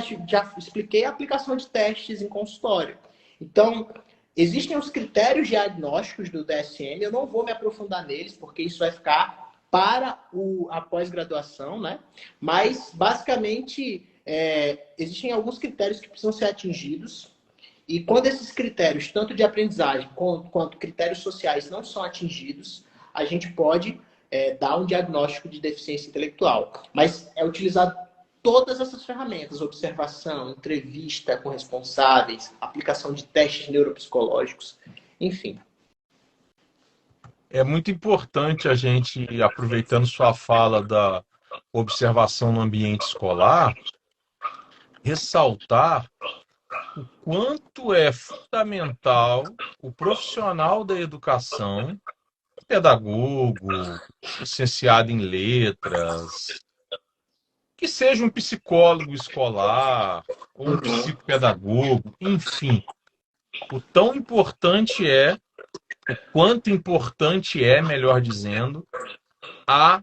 expliquei, a aplicação de testes em consultório. Então, existem os critérios diagnósticos do DSM, eu não vou me aprofundar neles, porque isso vai ficar para a pós-graduação, né? Mas, basicamente, existem alguns critérios que precisam ser atingidos. E quando esses critérios, tanto de aprendizagem quanto critérios sociais, não são atingidos, a gente pode dar um diagnóstico de deficiência intelectual. Mas é utilizado todas essas ferramentas: observação, entrevista com responsáveis, aplicação de testes neuropsicológicos, enfim. É muito importante a gente, aproveitando sua fala da observação no ambiente escolar, ressaltar o quanto é fundamental o profissional da educação, pedagogo, licenciado em letras, que seja um psicólogo escolar ou um psicopedagogo, enfim, o tão importante o quanto importante é, melhor dizendo, a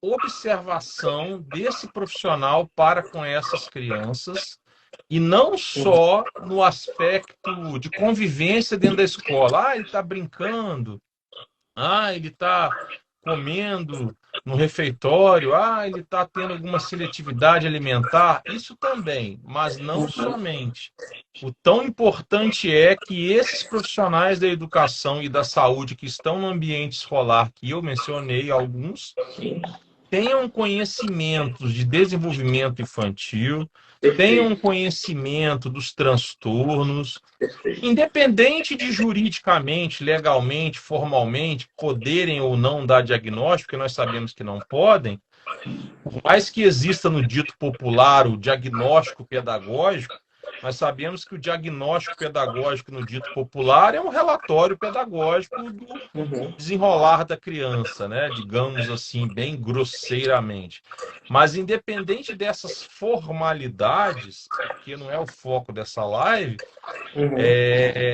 observação desse profissional para com essas crianças, e não só no aspecto de convivência dentro da escola. Ah, ele está brincando. Ah, ele está comendo no refeitório. Ah, ele está tendo alguma seletividade alimentar. Isso também, mas não somente. o tão importante é que esses profissionais da educação e da saúde que estão no ambiente escolar, que eu mencionei alguns, Sim, tenham conhecimentos de desenvolvimento infantil, tenham perfeito, conhecimento dos transtornos, perfeito. independente de juridicamente, legalmente, formalmente, poderem ou não dar diagnóstico, porque nós sabemos que não podem, por mais que exista no dito popular o diagnóstico pedagógico, nós sabemos que o diagnóstico pedagógico no dito popular é um relatório pedagógico do Uhum, desenrolar da criança, né? Digamos assim, bem grosseiramente. Mas independente dessas formalidades, porque não é o foco dessa live, uhum,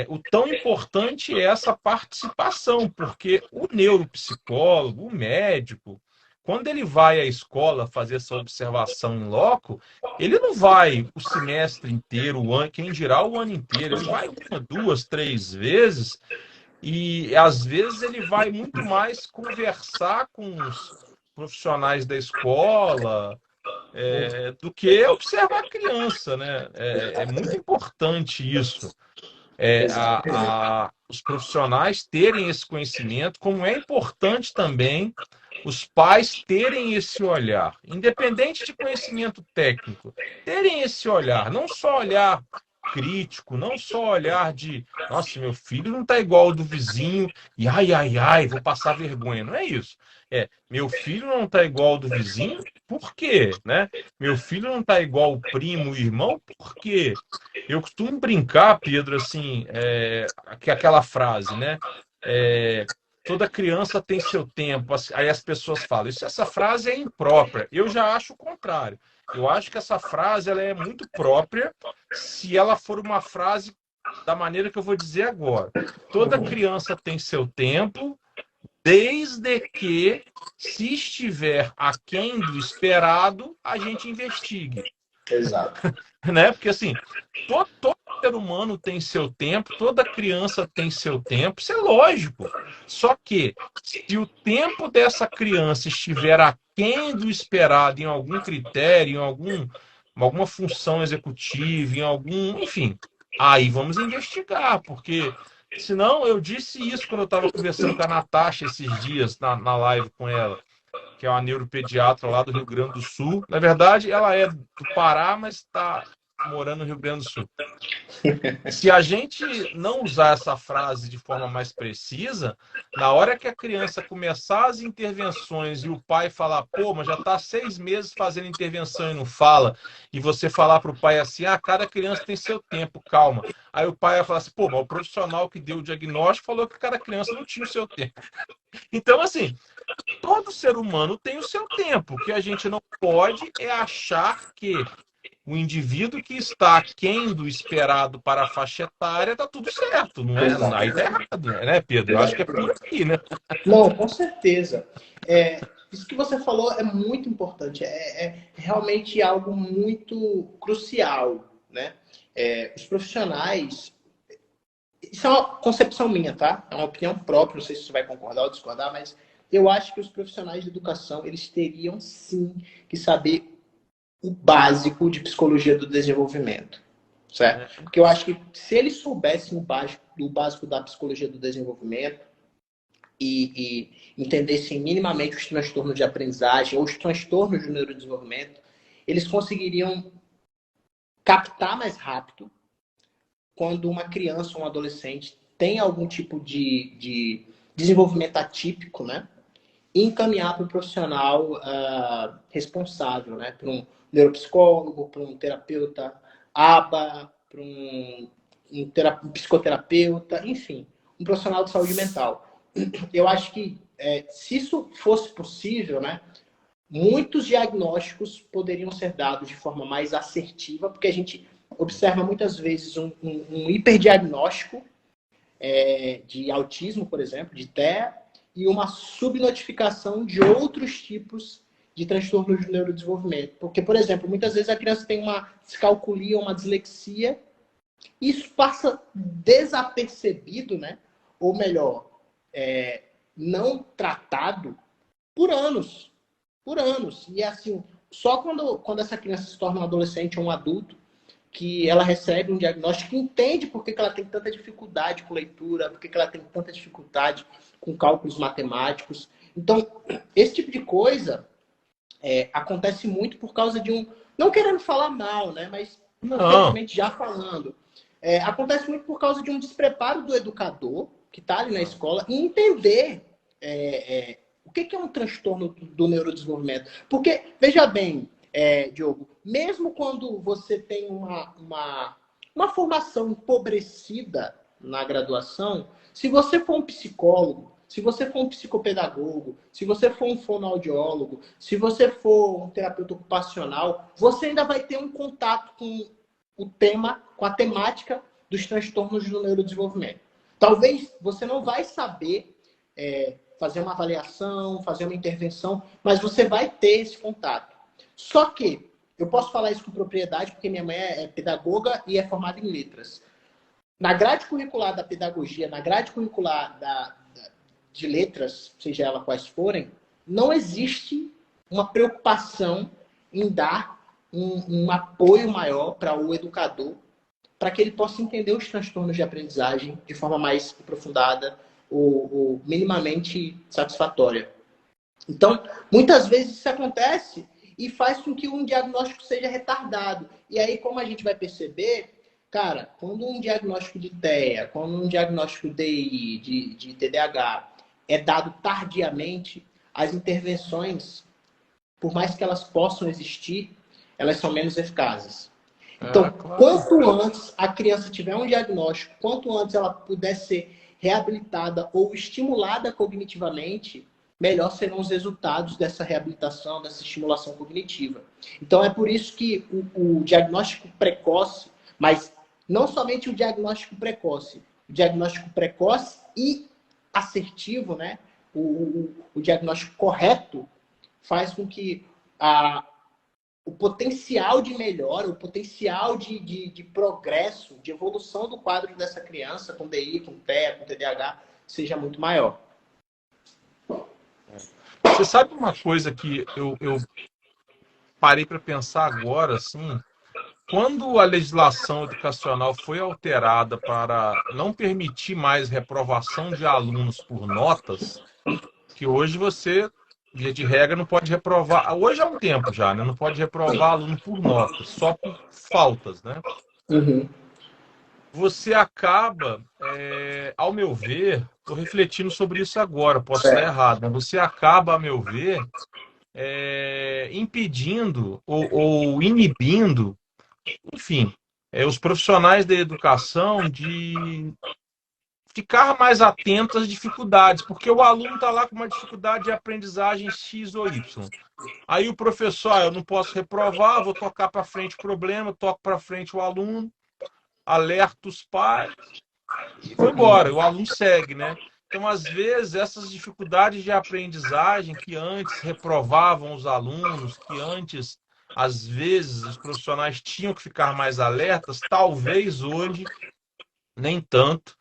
o tão importante é essa participação, porque o neuropsicólogo, o médico, quando ele vai à escola fazer essa observação em loco, ele não vai o semestre inteiro, o ano, quem dirá o ano inteiro, ele vai uma, duas, três vezes, e às vezes ele vai muito mais conversar com os profissionais da escola, do que observar a criança, né? É muito importante isso, exatamente. os profissionais terem esse conhecimento, como é importante também os pais terem esse olhar, independente de conhecimento técnico, terem esse olhar, não só olhar crítico, não só olhar de, nossa, meu filho não está igual ao do vizinho, e ai, ai, ai, vou passar vergonha. Não é isso. Meu filho não está igual ao do vizinho, por quê? Né? Meu filho não está igual ao primo, irmão, por quê? Eu costumo brincar, Pedro, assim, que aquela frase, né? É, toda criança tem seu tempo. Aí as pessoas falam, essa frase é imprópria. Eu já acho o contrário. Eu acho que essa frase ela é muito própria se ela for uma frase da maneira que eu vou dizer agora. Toda criança tem seu tempo, desde que, se estiver aquém do esperado, a gente investigue. Exato. Né? Porque assim, todo ser humano tem seu tempo, toda criança tem seu tempo, isso é lógico. Só que se o tempo dessa criança estiver aquém do esperado em algum critério, alguma função executiva, em algum, enfim, aí vamos investigar, porque senão eu disse isso quando eu estava conversando com a Natasha esses dias na live com ela, que é uma neuropediatra lá do Rio Grande do Sul. Na verdade, ela é do Pará, mas está morando no Rio Grande do Sul. Se a gente não usar essa frase de forma mais precisa, na hora que a criança começar as intervenções e o pai falar, pô, mas já está 6 meses fazendo intervenção e não fala, e você falar para o pai assim, cada criança tem seu tempo, calma. Aí o pai vai falar assim, pô, mas o profissional que deu o diagnóstico falou que cada criança não tinha o seu tempo. Então, assim, todo ser humano tem o seu tempo. O que a gente não pode é achar que o indivíduo que está aquém do esperado para a faixa etária está tudo certo, não é? Exato. Aí tá errado, né, Pedro? Eu acho que é por aí, né? Não, com certeza. Isso que você falou é muito importante. É realmente algo muito crucial, né? Os profissionais. Isso é uma concepção minha, tá? É uma opinião própria. Não sei se você vai concordar ou discordar, mas eu acho que os profissionais de educação eles teriam sim que saber o básico de psicologia do desenvolvimento, certo? É, Porque eu acho que se eles soubessem o básico da psicologia do desenvolvimento e entendessem minimamente os transtornos de aprendizagem ou os transtornos do neurodesenvolvimento, eles conseguiriam captar mais rápido quando uma criança ou um adolescente tem algum tipo de desenvolvimento atípico, né? E encaminhar para o profissional responsável, né? Para um neuropsicólogo, para um terapeuta ABA, para um psicoterapeuta, enfim, um profissional de saúde mental. Eu acho que se isso fosse possível, né? Muitos diagnósticos poderiam ser dados de forma mais assertiva, porque a gente observa muitas vezes um hiperdiagnóstico de autismo, por exemplo, de TEA, e uma subnotificação de outros tipos de transtornos do neurodesenvolvimento. Porque, por exemplo, muitas vezes a criança tem uma descalculia, uma dislexia, e isso passa desapercebido, né? Ou melhor, não tratado por anos. Por anos. E assim, só quando essa criança se torna um adolescente ou um adulto que ela recebe um diagnóstico, entende por que ela tem tanta dificuldade com leitura, por que ela tem tanta dificuldade com cálculos matemáticos. Então, esse tipo de coisa acontece muito por causa de um... Não querendo falar mal, né? Mas, Não, infelizmente, já falando. Acontece muito por causa de um despreparo do educador, que está ali na escola, e entender o que é um transtorno do neurodesenvolvimento. Porque, veja bem, Diogo, mesmo quando você tem uma formação empobrecida na graduação, se você for um psicólogo, se você for um psicopedagogo, se você for um fonoaudiólogo, se você for um terapeuta ocupacional, você ainda vai ter um contato com o tema, com a temática dos transtornos do neurodesenvolvimento. Talvez você não vai saber fazer uma avaliação, fazer uma intervenção, mas você vai ter esse contato. Só que, eu posso falar isso com propriedade, porque minha mãe é pedagoga e é formada em letras. Na grade curricular da pedagogia, na grade curricular de letras, seja ela quais forem, não existe uma preocupação em dar um apoio maior para o educador, para que ele possa entender os transtornos de aprendizagem de forma mais aprofundada ou minimamente satisfatória. Então, muitas vezes isso acontece e faz com que um diagnóstico seja retardado. E aí, como a gente vai perceber, cara, quando um diagnóstico de TEA, quando um diagnóstico de TDAH é dado tardiamente, as intervenções, por mais que elas possam existir, elas são menos eficazes. Então, claro. quanto antes a criança tiver um diagnóstico, quanto antes ela puder ser reabilitada ou estimulada cognitivamente, melhor serão os resultados dessa reabilitação, dessa estimulação cognitiva. Então, é por isso que o diagnóstico precoce, mas não somente o diagnóstico precoce e assertivo, né? O diagnóstico correto faz com que o potencial de melhora, o potencial de progresso, de evolução do quadro dessa criança com DI, com TEA, com TDAH, seja muito maior. Você sabe uma coisa que eu parei para pensar agora, assim, quando a legislação educacional foi alterada para não permitir mais reprovação de alunos por notas, que hoje você, via de regra, não pode reprovar. Hoje há um tempo já, né? Não pode reprovar aluno por notas, só por faltas, né? Uhum. Você acaba, ao meu ver, estou refletindo sobre isso agora, posso estar Certo. errado, mas você acaba, a meu ver, impedindo ou inibindo, enfim, os profissionais da educação de ficar mais atentos às dificuldades, porque o aluno está lá com uma dificuldade de aprendizagem X ou Y. Aí o professor, eu não posso reprovar, vou tocar para frente o problema, toco para frente o aluno, alerta os pais e foi embora. O aluno segue, né? Então, às vezes, essas dificuldades de aprendizagem que antes reprovavam os alunos, que antes, às vezes, os profissionais tinham que ficar mais alertas, talvez hoje nem tanto,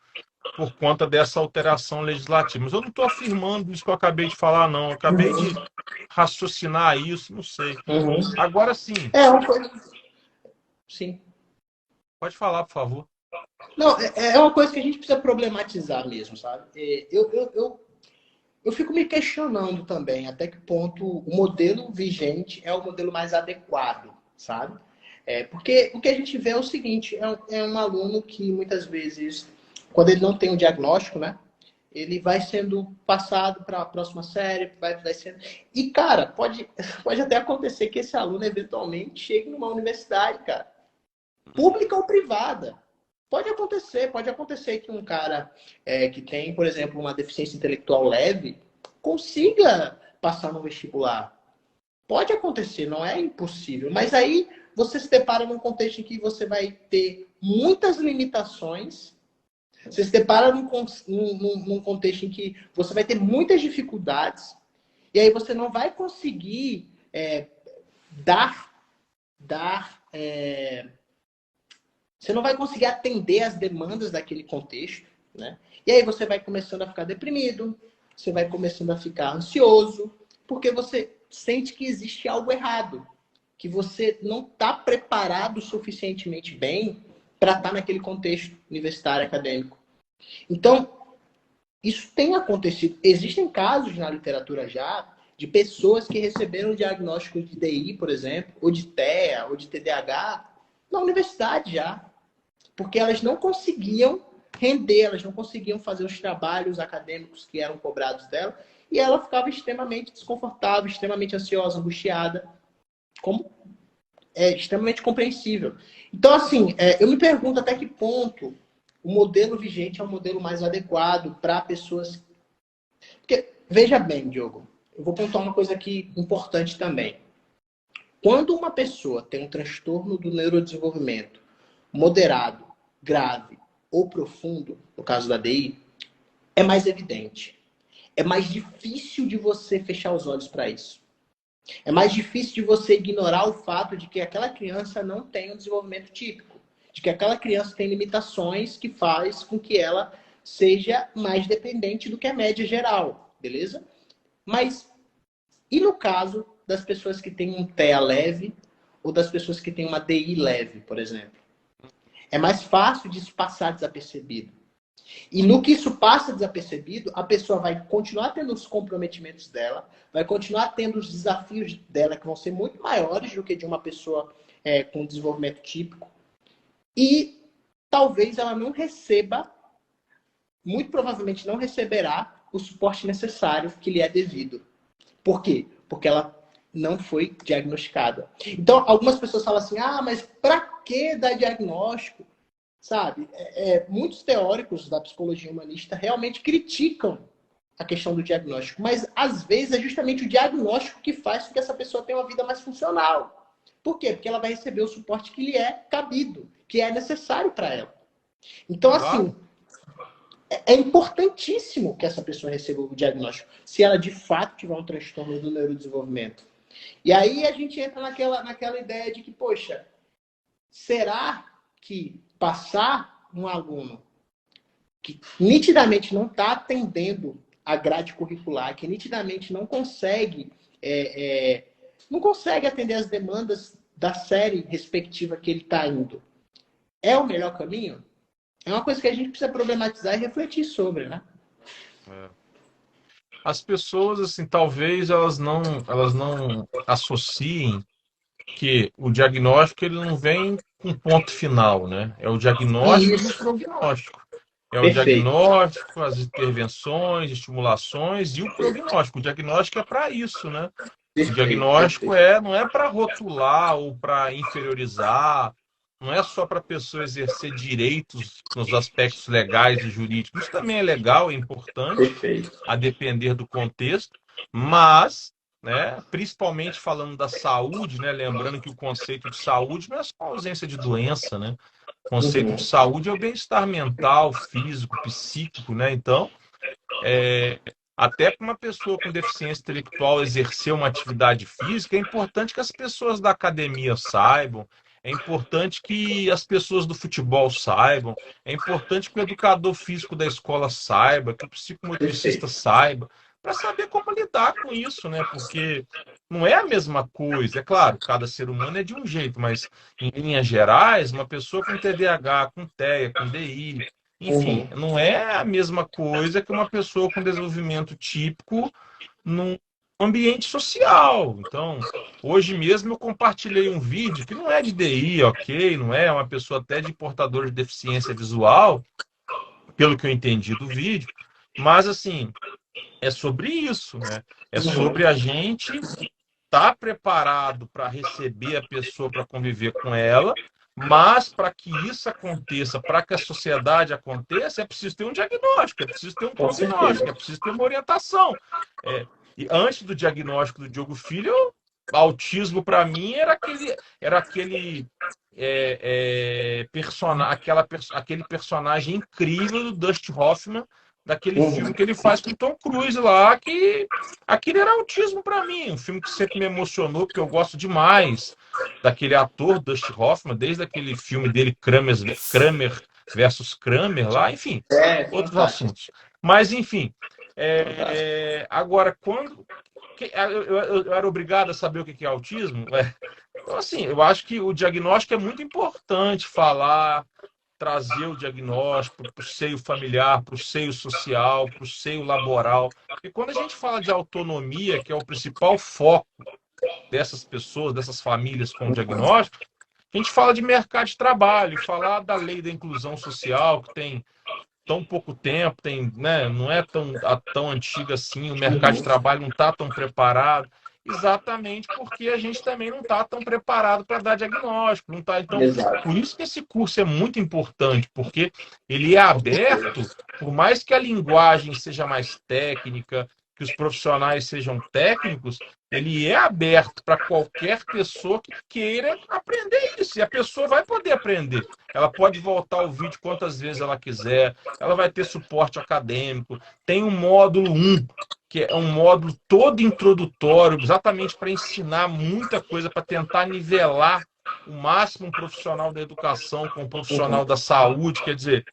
por conta dessa alteração legislativa. Mas eu não estou afirmando isso que eu acabei de falar, não. Eu acabei de raciocinar isso, não sei. Uhum. Agora sim, Uma coisa. Sim. pode falar, por favor. Não, é uma coisa que a gente precisa problematizar mesmo, sabe? Eu fico me questionando também até que ponto o modelo vigente é o modelo mais adequado, sabe? Porque o que a gente vê é o seguinte, é um aluno que muitas vezes, quando ele não tem um diagnóstico, né? Ele vai sendo passado para a próxima série, vai sendo... E, cara, pode até acontecer que esse aluno eventualmente chegue numa universidade, cara, pública ou privada. Pode acontecer que um cara que tem, por exemplo, uma deficiência intelectual leve consiga passar no vestibular. Pode acontecer, não é impossível. Mas aí você se depara num contexto em que você vai ter muitas limitações. Você se depara num contexto em que você vai ter muitas dificuldades. E aí você não vai conseguir dar você não vai conseguir atender as demandas daquele contexto, né? E aí você vai começando a ficar deprimido, você vai começando a ficar ansioso, porque você sente que existe algo errado, que você não está preparado suficientemente bem para estar naquele contexto universitário acadêmico. Então, isso tem acontecido. Existem casos na literatura já de pessoas que receberam diagnóstico de DI, por exemplo, ou de TEA, ou de TDAH, na universidade já. Porque elas não conseguiam render, elas não conseguiam fazer os trabalhos acadêmicos que eram cobrados dela, e ela ficava extremamente desconfortável, extremamente ansiosa, angustiada, como é extremamente compreensível. Então, assim, eu me pergunto até que ponto o modelo vigente é o modelo mais adequado para pessoas... Porque, veja bem, Diogo, eu vou pontuar uma coisa aqui importante também. Quando uma pessoa tem um transtorno do neurodesenvolvimento moderado, grave ou profundo, no caso da DI, é mais evidente. É mais difícil de você fechar os olhos para isso. É mais difícil de você ignorar o fato de que aquela criança não tem um desenvolvimento típico, de que aquela criança tem limitações que faz com que ela seja mais dependente do que a média geral, beleza? Mas e no caso das pessoas que têm um TEA leve ou das pessoas que têm uma DI leve, por exemplo? É mais fácil de isso passar desapercebido. E no que isso passa desapercebido, a pessoa vai continuar tendo os comprometimentos dela, vai continuar tendo os desafios dela, que vão ser muito maiores do que de uma pessoa com desenvolvimento típico. E talvez ela não receba, muito provavelmente não receberá o suporte necessário que lhe é devido. Por quê? Porque ela não foi diagnosticada. Então, algumas pessoas falam assim, mas para que dar diagnóstico? Sabe? Muitos teóricos da psicologia humanista realmente criticam a questão do diagnóstico, mas às vezes é justamente o diagnóstico que faz com que essa pessoa tenha uma vida mais funcional. Por quê? Porque ela vai receber o suporte que lhe é cabido, que é necessário para ela. Então, assim, é importantíssimo que essa pessoa receba o diagnóstico, se ela de fato tiver um transtorno do neurodesenvolvimento. E aí a gente entra naquela ideia de que, poxa, será que passar um aluno que nitidamente não está atendendo a grade curricular, que nitidamente não consegue atender as demandas da série respectiva que ele está indo, é o melhor caminho? É uma coisa que a gente precisa problematizar e refletir sobre, né? As pessoas, assim, talvez elas não associem que o diagnóstico ele não vem com ponto final, né? É o diagnóstico e o Isso, prognóstico. É o perfeito. diagnóstico, as intervenções, estimulações e o prognóstico. O diagnóstico é para isso, né? O Perfeito, diagnóstico perfeito. não é para rotular ou para inferiorizar, não é só para a pessoa exercer direitos nos aspectos legais e jurídicos. Isso também é legal, é importante, Perfeito. a depender do contexto, mas, né, principalmente falando da saúde, né, lembrando que o conceito de saúde não é só a ausência de doença, né? O conceito Uhum. de saúde é o bem-estar mental, físico, psíquico, né? Então, até para uma pessoa com deficiência intelectual exercer uma atividade física, é importante que as pessoas da academia saibam, é importante que as pessoas do futebol saibam, é importante que o educador físico da escola saiba, que o psicomotricista Perfeito. saiba, para saber como lidar com isso, né? Porque não é a mesma coisa. É claro, cada ser humano é de um jeito, mas em linhas gerais, uma pessoa com TDAH, com TEA, com DI, enfim, Uhum. não é a mesma coisa que uma pessoa com desenvolvimento típico num ambiente social. Então, hoje mesmo eu compartilhei um vídeo que não é de DI, ok? Não é uma pessoa até de portador de deficiência visual, pelo que eu entendi do vídeo, mas assim, é sobre isso, né? É Uhum. sobre a gente estar preparado para receber a pessoa, para conviver com ela, mas para que isso aconteça, para que a sociedade aconteça, é preciso ter um diagnóstico, é preciso ter um Com certeza. prognóstico, é preciso ter uma orientação. É, e antes do diagnóstico do Diogo Filho, autismo para mim era aquele aquele personagem incrível do Dustin Hoffman, daquele filme Uhum. que ele faz com Tom Cruise lá, que aquilo era autismo para mim, um filme que sempre me emocionou, porque eu gosto demais daquele ator Dustin Hoffman, desde aquele filme dele Kramer versus Kramer lá, enfim, outros Fantástico. assuntos. Mas enfim, Fantástico. agora quando Eu era obrigado a saber o que é autismo? Então, assim, eu acho que o diagnóstico é muito importante falar, trazer o diagnóstico para o seio familiar, para o seio social, para o seio laboral. E quando a gente fala de autonomia, que é o principal foco dessas pessoas, dessas famílias com diagnóstico, a gente fala de mercado de trabalho, falar da lei da inclusão social, que tem tão pouco tempo, né, não é tão antiga assim, o mercado de trabalho não está tão preparado, exatamente porque a gente também não está tão preparado para dar diagnóstico. Não tá, então, Exato. por isso que esse curso é muito importante, porque ele é aberto, por mais que a linguagem seja mais técnica, que os profissionais sejam técnicos, ele é aberto para qualquer pessoa que queira aprender isso, e a pessoa vai poder aprender. Ela pode voltar ao vídeo quantas vezes ela quiser, ela vai ter suporte acadêmico. Tem um módulo 1, que é um módulo todo introdutório, exatamente para ensinar muita coisa, para tentar nivelar o máximo um profissional da educação com um profissional da saúde. Quer dizer,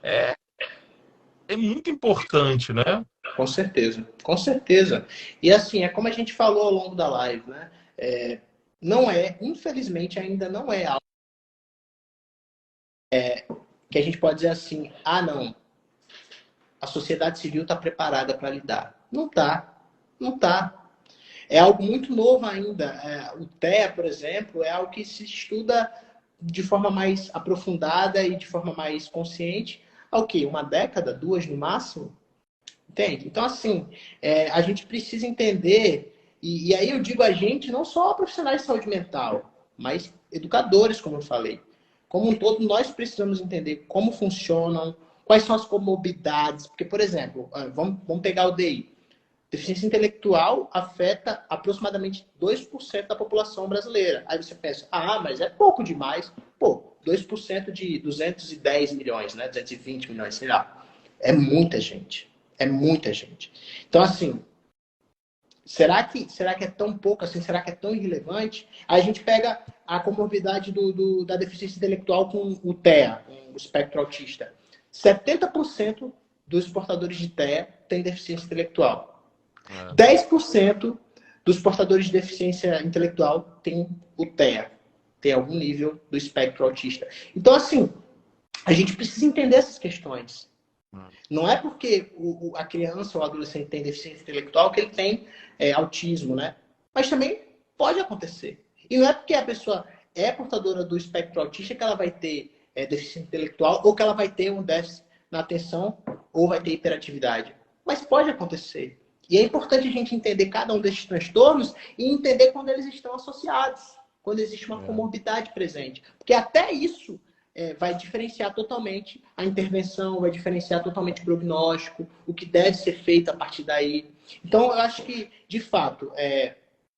é, é muito importante, né? Com certeza, com certeza. E assim, é como a gente falou ao longo da live, né? Não é, infelizmente, ainda não é algo que a gente pode dizer assim, ah, não, a sociedade civil está preparada para lidar. Não está, não está. É algo muito novo ainda. O TEA, por exemplo, é algo que se estuda de forma mais aprofundada e de forma mais consciente há o quê? Uma década, duas no máximo? Entende? Então, assim, a gente precisa entender, e aí eu digo a gente, não só profissionais de saúde mental, mas educadores, como eu falei. Como um todo, nós precisamos entender como funcionam, quais são as comorbidades. Porque, por exemplo, vamos pegar o DI. Deficiência intelectual afeta aproximadamente 2% da população brasileira. Aí você pensa, ah, mas é pouco demais. Pô, 2% de 210 milhões, né? 220 milhões, sei lá. É muita gente. É muita gente. Então, assim, será que é tão pouco assim? Será que é tão irrelevante? Aí a gente pega a comorbidade da deficiência intelectual com o TEA, o espectro autista. 70% dos portadores de TEA têm deficiência intelectual. 10% dos portadores de deficiência intelectual têm o TEA, tem algum nível do espectro autista. Então, assim, a gente precisa entender essas questões. Não é porque a criança ou o adolescente tem deficiência intelectual que ele tem autismo, né? Mas também pode acontecer. E não é porque a pessoa é portadora do espectro autista que ela vai ter deficiência intelectual ou que ela vai ter um déficit na atenção ou vai ter hiperatividade. Mas pode acontecer. E é importante a gente entender cada um desses transtornos e entender quando eles estão associados, quando existe uma comorbidade presente. Porque até isso vai diferenciar totalmente a intervenção, vai diferenciar totalmente o prognóstico, o que deve ser feito a partir daí. Então, eu acho que, de fato,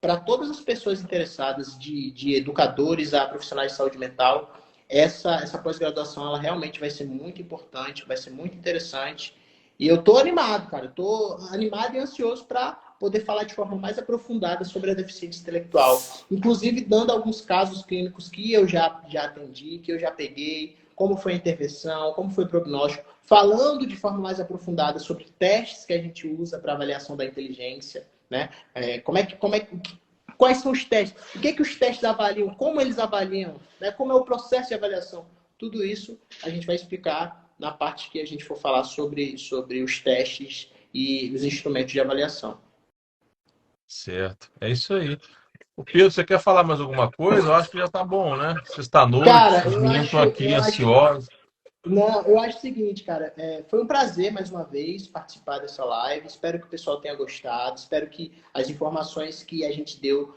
para todas as pessoas interessadas, de educadores a profissionais de saúde mental, essa pós-graduação ela realmente vai ser muito importante, vai ser muito interessante. E eu tô animado, cara. Eu tô animado e ansioso para poder falar de forma mais aprofundada sobre a deficiência intelectual. Inclusive, dando alguns casos clínicos que eu já atendi, que eu já peguei, como foi a intervenção, como foi o prognóstico, falando de forma mais aprofundada sobre testes que a gente usa para avaliação da inteligência, né? Quais são os testes? O que os testes avaliam? Como eles avaliam? Né? Como é o processo de avaliação? Tudo isso a gente vai explicar na parte que a gente for falar sobre os testes e os instrumentos de avaliação. Certo. É isso aí. O Pedro, você quer falar mais alguma coisa? Eu acho que já tá bom, né? Sexta-noite, Cara, os meninos estão aqui ansiosos. não, eu acho o seguinte, cara, foi um prazer mais uma vez participar dessa live. Espero que o pessoal tenha gostado. Espero que as informações que a gente deu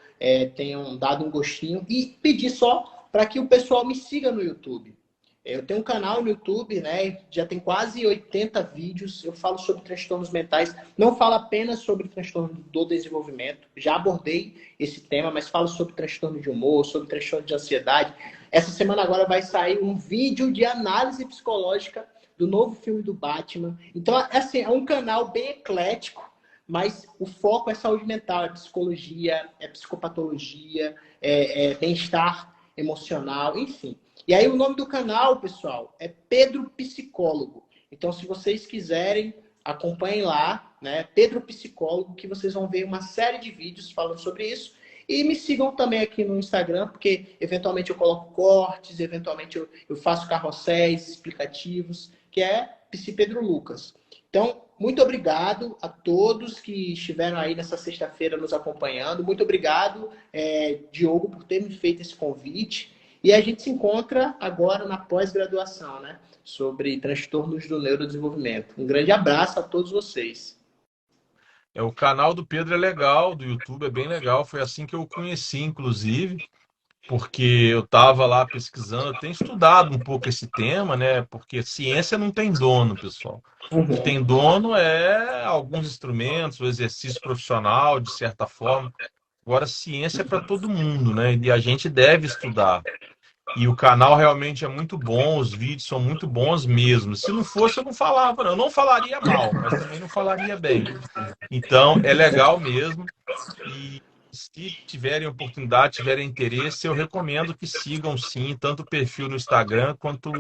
tenham dado um gostinho e pedir só para que o pessoal me siga no YouTube. Eu tenho um canal no YouTube, né? Já tem quase 80 vídeos. Eu falo sobre transtornos mentais. Não falo apenas sobre transtorno do desenvolvimento. Já abordei esse tema, mas falo sobre transtorno de humor, sobre transtorno de ansiedade. Essa semana agora vai sair um vídeo de análise psicológica do novo filme do Batman. Então, assim, é um canal bem eclético, mas o foco é saúde mental, é psicologia, é psicopatologia, é bem-estar emocional, enfim. E aí o nome do canal, pessoal, é Pedro Psicólogo. Então, se vocês quiserem, acompanhem lá, né? Pedro Psicólogo, que vocês vão ver uma série de vídeos falando sobre isso. E me sigam também aqui no Instagram, porque eventualmente eu coloco cortes, eventualmente eu faço carrosséis explicativos, que é Psi Pedro Lucas. Então, muito obrigado a todos que estiveram aí nessa sexta-feira nos acompanhando. Muito obrigado, Diogo, por ter me feito esse convite. E a gente se encontra agora na pós-graduação, né? Sobre transtornos do neurodesenvolvimento. Um grande abraço a todos vocês. O canal do Pedro é legal, do YouTube é bem legal. Foi assim que eu o conheci, inclusive, porque eu estava lá pesquisando, eu tenho estudado um pouco esse tema, né? Porque ciência não tem dono, pessoal. O que tem dono é alguns instrumentos, o exercício profissional, de certa forma. Agora, ciência é para todo mundo, né? E a gente deve estudar. E o canal realmente é muito bom, os vídeos são muito bons mesmo. Se não fosse, eu não falava, não. Eu não falaria mal, mas também não falaria bem. Então, é legal mesmo. E se tiverem oportunidade, tiverem interesse, eu recomendo que sigam sim, tanto o perfil no Instagram quanto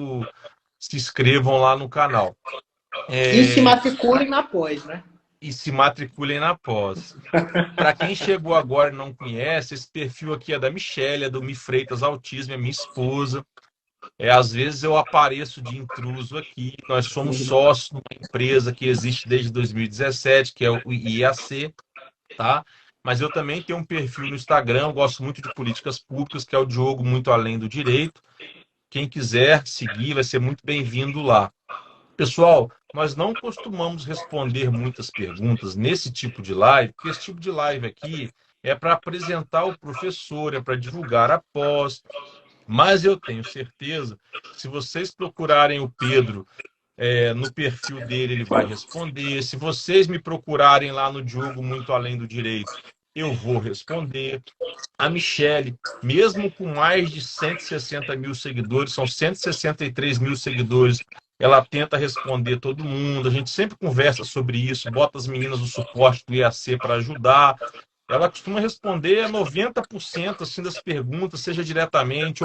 se inscrevam lá no canal. E se matriculem na pós, né? E se matriculem na pós. Para quem chegou agora e não conhece, esse perfil aqui é da Michelle, é do Mi Freitas Autismo, é minha esposa. Às vezes eu apareço de intruso aqui. Nós somos sócios numa empresa que existe desde 2017, que é o IAC, tá? Mas eu também tenho um perfil no Instagram, eu gosto muito de políticas públicas, que é o Diogo Muito Além do Direito. Quem quiser seguir vai ser muito bem-vindo lá. Pessoal, nós não costumamos responder muitas perguntas nesse tipo de live, porque esse tipo de live aqui é para apresentar o professor, é para divulgar a pós. Mas eu tenho certeza, se vocês procurarem o Pedro no perfil dele, ele vai responder. Se vocês me procurarem lá no Diogo Muito Além do Direito, eu vou responder. A Michelle, mesmo com mais de 160 mil seguidores, são 163 mil seguidores, ela tenta responder todo mundo. A gente sempre conversa sobre isso, bota as meninas do suporte do IAC para ajudar. Ela costuma responder 90% assim, das perguntas, seja diretamente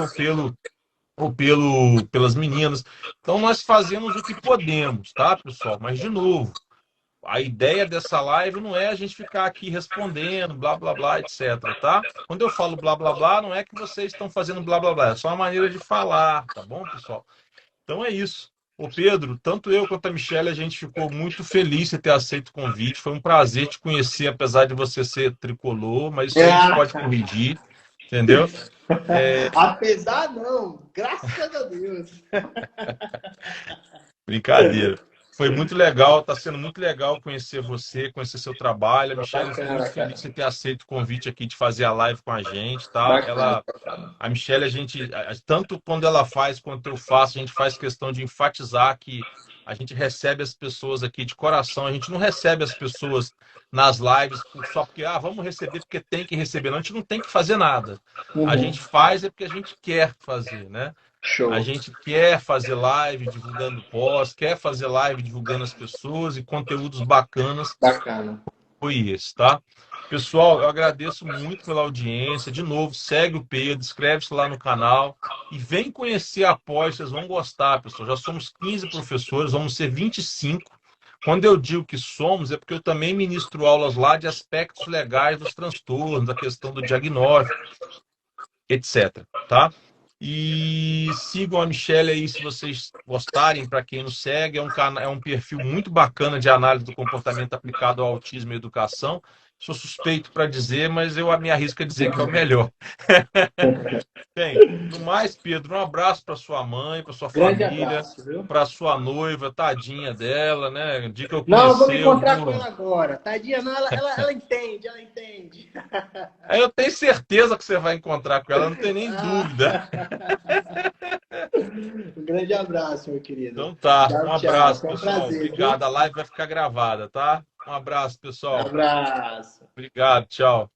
pelas meninas. Então, nós fazemos o que podemos, tá, pessoal? Mas, de novo, a ideia dessa live não é a gente ficar aqui respondendo, blá, blá, blá, etc, tá? Quando eu falo blá, blá, blá, não é que vocês estão fazendo blá, blá, blá, é só uma maneira de falar, tá bom, pessoal? Então, é isso. Ô Pedro, tanto eu quanto a Michelle, a gente ficou muito feliz de ter aceito o convite. Foi um prazer te conhecer, apesar de você ser tricolor, mas isso aí a gente pode corrigir, entendeu? Apesar não, graças a Deus. Brincadeira. Foi muito legal, está sendo muito legal conhecer você, conhecer seu trabalho. A Michelle, estou muito feliz de ter aceito o convite aqui de fazer a live com a gente, tá? A Michelle, tanto quando ela faz quanto eu faço, a gente faz questão de enfatizar que a gente recebe as pessoas aqui de coração, a gente não recebe as pessoas nas lives só porque, vamos receber porque tem que receber. Não, a gente não tem que fazer nada. A gente faz porque a gente quer fazer, né? Show. A gente quer fazer live divulgando pós, quer fazer live divulgando as pessoas e conteúdos bacanas. Bacana. Foi esse, tá? Pessoal, eu agradeço muito pela audiência. De novo, segue o Pedro, inscreve-se lá no canal e vem conhecer a pós, vocês vão gostar, pessoal. Já somos 15 professores, vamos ser 25. Quando eu digo que somos, é porque eu também ministro aulas lá de aspectos legais dos transtornos, da questão do diagnóstico, etc, tá? E sigam a Michelle aí se vocês gostarem, para quem nos segue. É um perfil muito bacana de análise do comportamento aplicado ao autismo e educação. Sou suspeito para dizer, mas eu me arrisco a dizer que é o melhor. Bem, no mais, Pedro, um abraço para sua mãe, para sua família, para sua noiva, tadinha dela, né? De que eu conheci, não, vou me encontrar com ela agora. Tadinha, não, ela entende, ela entende. Eu tenho certeza que você vai encontrar com ela, não tem nem dúvida. Um grande abraço, meu querido. Então tá, um abraço, tchau. pessoal. Prazer, obrigado, viu? a live vai ficar gravada, tá? Um abraço, pessoal. Um abraço. Obrigado, tchau.